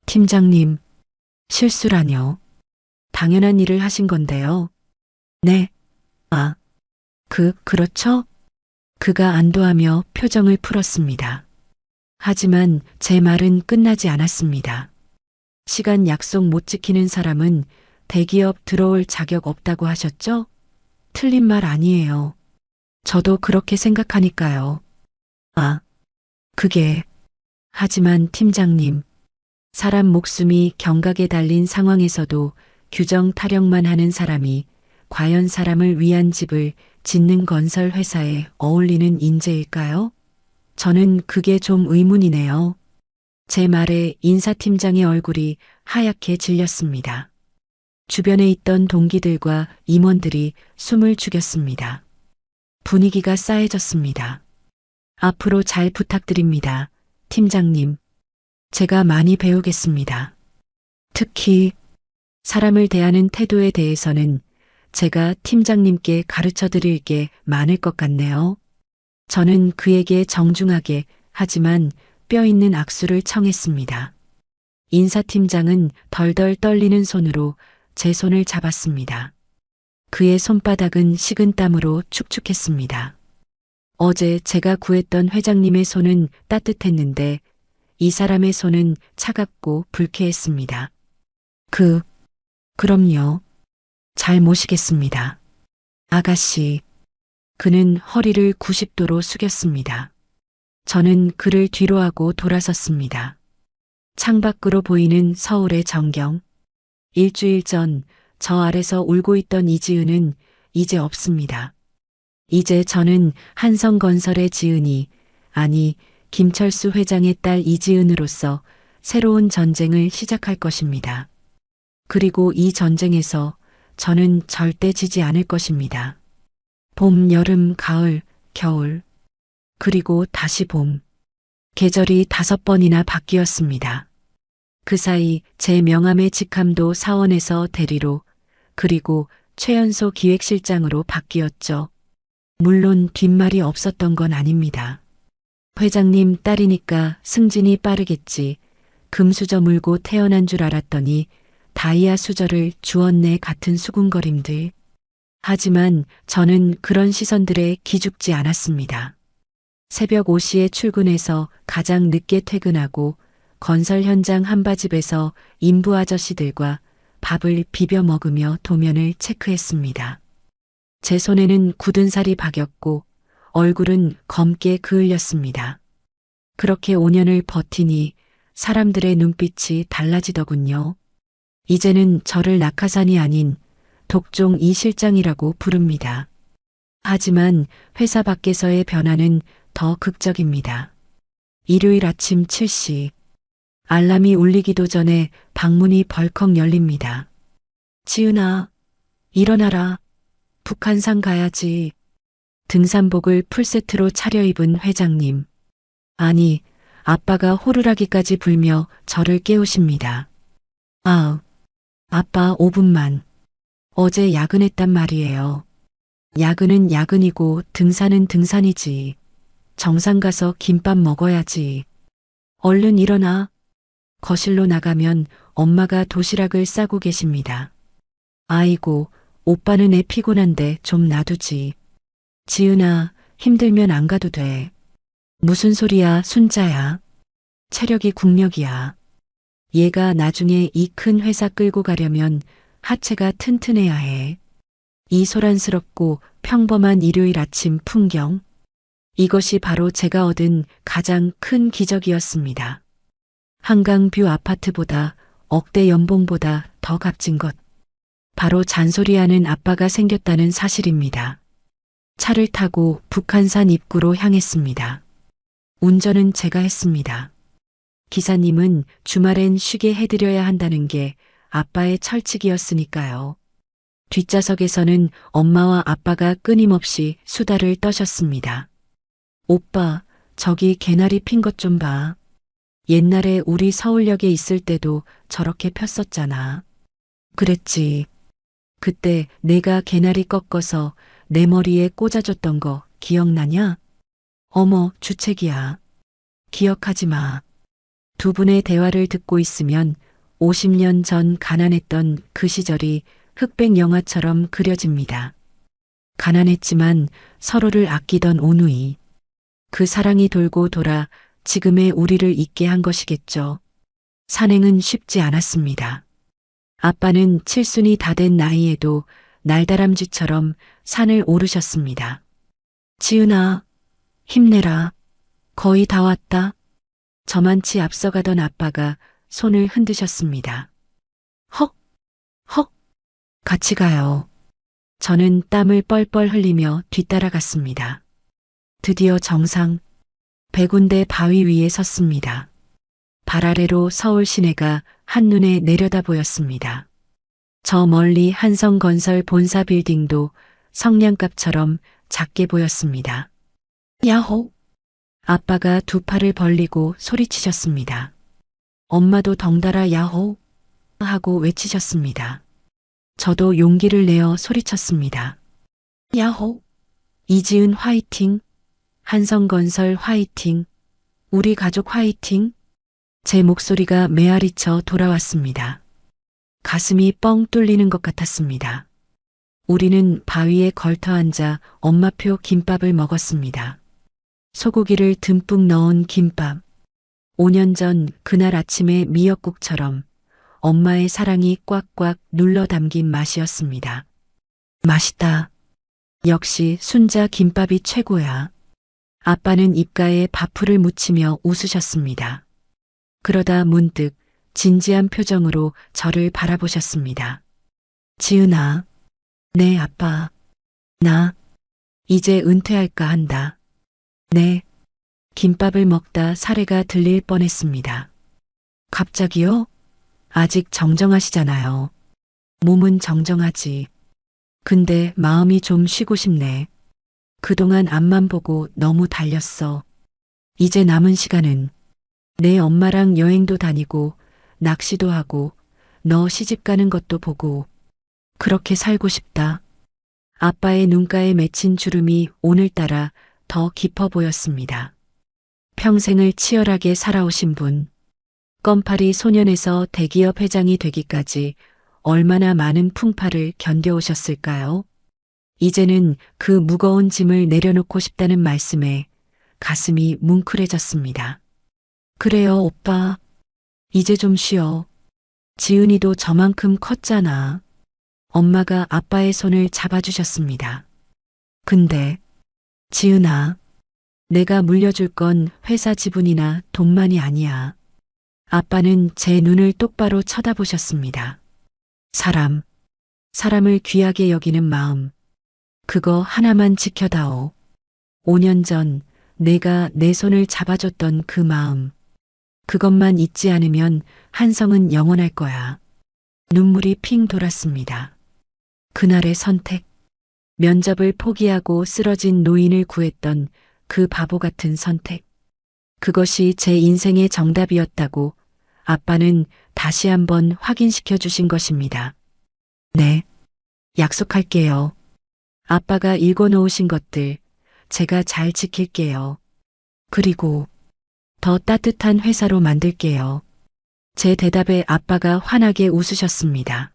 팀장님, 실수라뇨. 당연한 일을 하신 건데요. 네. 아, 그렇죠? 그가 안도하며 표정을 풀었습니다. 하지만 제 말은 끝나지 않았습니다. 시간 약속 못 지키는 사람은 대기업 들어올 자격 없다고 하셨죠? 틀린 말 아니에요. 저도 그렇게 생각하니까요. 아, 하지만 팀장님, 사람 목숨이 경각에 달린 상황에서도 규정 타령만 하는 사람이 과연 사람을 위한 집을 짓는 건설 회사에 어울리는 인재일까요? 저는 그게 좀 의문이네요. 제 말에 인사팀장의 얼굴이 하얗게 질렸습니다. 주변에 있던 동기들과 임원들이 숨을 죽였습니다. 분위기가 싸해졌습니다. 앞으로 잘 부탁드립니다, 팀장님. 제가 많이 배우겠습니다. 특히 사람을 대하는 태도에 대해서는 제가 팀장님께 가르쳐 드릴 게 많을 것 같네요. 저는 그에게 정중하게 하지만 뼈 있는 악수를 청했습니다. 인사팀장은 덜덜 떨리는 손으로 제 손을 잡았습니다. 그의 손바닥은 식은땀으로 축축했습니다. 어제 제가 구했던 회장님의 손은 따뜻했는데 이 사람의 손은 차갑고 불쾌했습니다. 그럼요. 잘 모시겠습니다. 아가씨. 그는 허리를 90도로 숙였습니다. 저는 그를 뒤로하고 돌아섰습니다. 창밖으로 보이는 서울의 전경. 일주일 전 저 아래서 울고 있던 이지은은 이제 없습니다. 이제 저는 한성건설의 지은이, 아니 김철수 회장의 딸 이지은으로서 새로운 전쟁을 시작할 것입니다. 그리고 이 전쟁에서 저는 절대 지지 않을 것입니다. 봄, 여름, 가을, 겨울, 그리고 다시 봄. 계절이 5번이나 바뀌었습니다. 그 사이 제 명함의 직함도 사원에서 대리로, 그리고 최연소 기획실장으로 바뀌었죠. 물론 뒷말이 없었던 건 아닙니다. 회장님 딸이니까 승진이 빠르겠지. 금수저 물고 태어난 줄 알았더니 다이아 수저를 주었네 같은 수군거림들. 하지만 저는 그런 시선들에 기죽지 않았습니다. 새벽 5시에 출근해서 가장 늦게 퇴근하고 건설 현장 한바집에서 인부 아저씨들과 밥을 비벼 먹으며 도면을 체크했습니다. 제 손에는 굳은 살이 박였고 얼굴은 검게 그을렸습니다. 그렇게 5년을 버티니 사람들의 눈빛이 달라지더군요. 이제는 저를 낙하산이 아닌 독종 이 실장이라고 부릅니다. 하지만 회사 밖에서의 변화는 더 극적입니다. 일요일 아침 7시. 알람이 울리기도 전에 방문이 벌컥 열립니다. 지은아, 일어나라. 북한산 가야지. 등산복을 풀세트로 차려입은 회장님. 아니, 아빠가 호루라기까지 불며 저를 깨우십니다. 아빠 5분만. 어제 야근했단 말이에요. 야근은 야근이고 등산은 등산이지. 정상 가서 김밥 먹어야지. 얼른 일어나. 거실로 나가면 엄마가 도시락을 싸고 계십니다. 아이고, 오빠는 애 피곤한데 좀 놔두지. 지은아, 힘들면 안 가도 돼. 무슨 소리야, 순자야. 체력이 국력이야. 얘가 나중에 이 큰 회사 끌고 가려면 하체가 튼튼해야 해. 이 소란스럽고 평범한 일요일 아침 풍경. 이것이 바로 제가 얻은 가장 큰 기적이었습니다. 한강뷰 아파트보다 억대 연봉보다 더 값진 것. 바로 잔소리하는 아빠가 생겼다는 사실입니다. 차를 타고 북한산 입구로 향했습니다. 운전은 제가 했습니다. 기사님은 주말엔 쉬게 해드려야 한다는 게 아빠의 철칙이었으니까요. 뒷좌석에서는 엄마와 아빠가 끊임없이 수다를 떠셨습니다. 오빠, 저기 개나리 핀 것 좀 봐. 옛날에 우리 서울역에 있을 때도 저렇게 폈었잖아. 그랬지. 그때 내가 개나리 꺾어서 내 머리에 꽂아줬던 거 기억나냐? 어머, 주책이야. 기억하지 마. 두 분의 대화를 듣고 있으면 50년 전 가난했던 그 시절이 흑백 영화처럼 그려집니다. 가난했지만 서로를 아끼던 오누이. 그 사랑이 돌고 돌아 지금의 우리를 있게 한 것이겠죠. 산행은 쉽지 않았습니다. 아빠는 칠순이 다 된 나이에도 날다람쥐처럼 산을 오르셨습니다. 지은아, 힘내라. 거의 다 왔다. 저만치 앞서가던 아빠가 손을 흔드셨습니다. 헉, 헉, 같이 가요. 저는 땀을 뻘뻘 흘리며 뒤따라갔습니다. 드디어 정상, 100군데 바위 위에 섰습니다. 발 아래로 서울 시내가 한눈에 내려다 보였습니다. 저 멀리 한성건설 본사 빌딩도 성냥갑처럼 작게 보였습니다. 야호! 아빠가 두 팔을 벌리고 소리치셨습니다. 엄마도 덩달아 야호! 하고 외치셨습니다. 저도 용기를 내어 소리쳤습니다. 야호! 이지은 화이팅! 한성건설 화이팅! 우리 가족 화이팅! 제 목소리가 메아리쳐 돌아왔습니다. 가슴이 뻥 뚫리는 것 같았습니다. 우리는 바위에 걸터앉아 엄마표 김밥을 먹었습니다. 소고기를 듬뿍 넣은 김밥. 5년 전 그날 아침의 미역국처럼 엄마의 사랑이 꽉꽉 눌러 담긴 맛이었습니다. 맛있다. 역시 순자 김밥이 최고야. 아빠는 입가에 밥풀을 묻히며 웃으셨습니다. 그러다 문득 진지한 표정으로 저를 바라보셨습니다. 지은아. 네, 아빠. 나 이제 은퇴할까 한다. 네. 김밥을 먹다 사례가 들릴 뻔했습니다. 갑자기요? 아직 정정하시잖아요. 몸은 정정하지. 근데 마음이 좀 쉬고 싶네. 그동안 앞만 보고 너무 달렸어. 이제 남은 시간은 내 엄마랑 여행도 다니고 낚시도 하고 너 시집 가는 것도 보고 그렇게 살고 싶다. 아빠의 눈가에 맺힌 주름이 오늘따라 더 깊어 보였습니다. 평생을 치열하게 살아오신 분, 껌파리 소년에서 대기업 회장이 되기까지 얼마나 많은 풍파를 견뎌오셨을까요? 이제는 그 무거운 짐을 내려놓고 싶다는 말씀에 가슴이 뭉클해졌습니다. 그래요, 오빠. 이제 좀 쉬어. 지은이도 저만큼 컸잖아. 엄마가 아빠의 손을 잡아주셨습니다. 근데, 지은아, 내가 물려줄 건 회사 지분이나 돈만이 아니야. 아빠는 제 눈을 똑바로 쳐다보셨습니다. 사람을 귀하게 여기는 마음, 그거 하나만 지켜다오. 5년 전 내가 내 손을 잡아줬던 그 마음, 그것만 잊지 않으면 한성은 영원할 거야. 눈물이 핑 돌았습니다. 그날의 선택, 면접을 포기하고 쓰러진 노인을 구했던 그 바보 같은 선택. 그것이 제 인생의 정답이었다고 아빠는 다시 한번 확인시켜 주신 것입니다. 네, 약속할게요. 아빠가 읽어놓으신 것들 제가 잘 지킬게요. 그리고 더 따뜻한 회사로 만들게요. 제 대답에 아빠가 환하게 웃으셨습니다.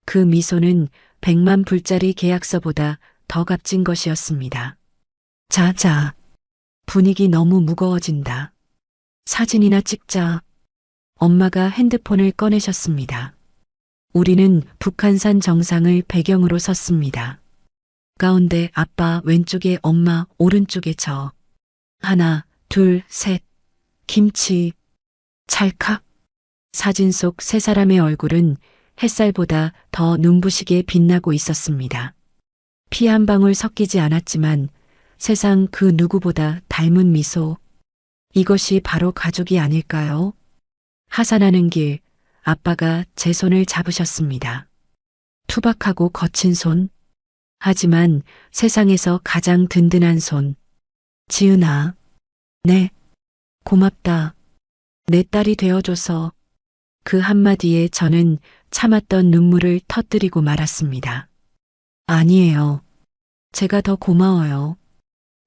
그 미소는 100만 불짜리 계약서보다 더 값진 것이었습니다. 자, 분위기 너무 무거워진다. 사진이나 찍자. 엄마가 핸드폰을 꺼내셨습니다. 우리는 북한산 정상을 배경으로 섰습니다. 가운데 아빠 왼쪽에 엄마 오른쪽에 저. 하나, 둘, 셋. 김치. 찰칵. 사진 속 세 사람의 얼굴은 햇살보다 더 눈부시게 빛나고 있었습니다. 피 한 방울 섞이지 않았지만 세상 그 누구보다 닮은 미소. 이것이 바로 가족이 아닐까요? 하산하는 길, 아빠가 제 손을 잡으셨습니다. 투박하고 거친 손. 하지만 세상에서 가장 든든한 손. 지은아. 네. 고맙다. 내 딸이 되어줘서. 그 한마디에 저는 참았던 눈물을 터뜨리고 말았습니다. 아니에요. 제가 더 고마워요.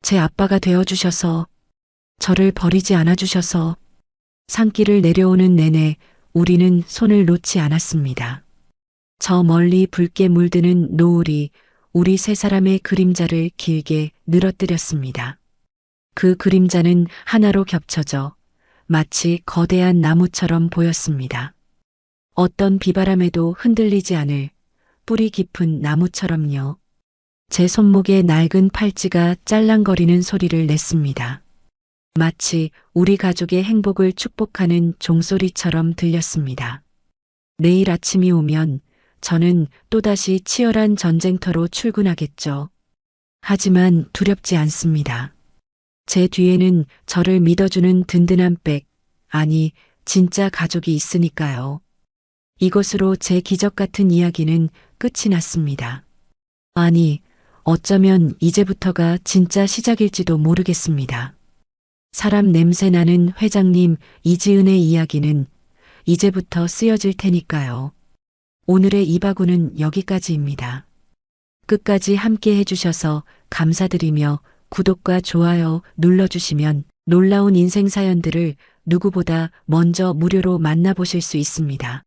제 아빠가 되어주셔서, 저를 버리지 않아주셔서. 산길을 내려오는 내내 우리는 손을 놓지 않았습니다. 저 멀리 붉게 물드는 노을이 우리 세 사람의 그림자를 길게 늘어뜨렸습니다. 그 그림자는 하나로 겹쳐져 마치 거대한 나무처럼 보였습니다. 어떤 비바람에도 흔들리지 않을 뿌리 깊은 나무처럼요. 제 손목에 낡은 팔찌가 짤랑거리는 소리를 냈습니다. 마치 우리 가족의 행복을 축복하는 종소리처럼 들렸습니다. 내일 아침이 오면 저는 또다시 치열한 전쟁터로 출근하겠죠. 하지만 두렵지 않습니다. 제 뒤에는 저를 믿어주는 든든한 백, 아니 진짜 가족이 있으니까요. 이것으로 제 기적 같은 이야기는 끝이 났습니다. 아니, 어쩌면 이제부터가 진짜 시작일지도 모르겠습니다. 사람 냄새 나는 회장님 이지은의 이야기는 이제부터 쓰여질 테니까요. 오늘의 이바구는 여기까지입니다. 끝까지 함께 해주셔서 감사드리며 구독과 좋아요 눌러주시면 놀라운 인생 사연들을 누구보다 먼저 무료로 만나보실 수 있습니다.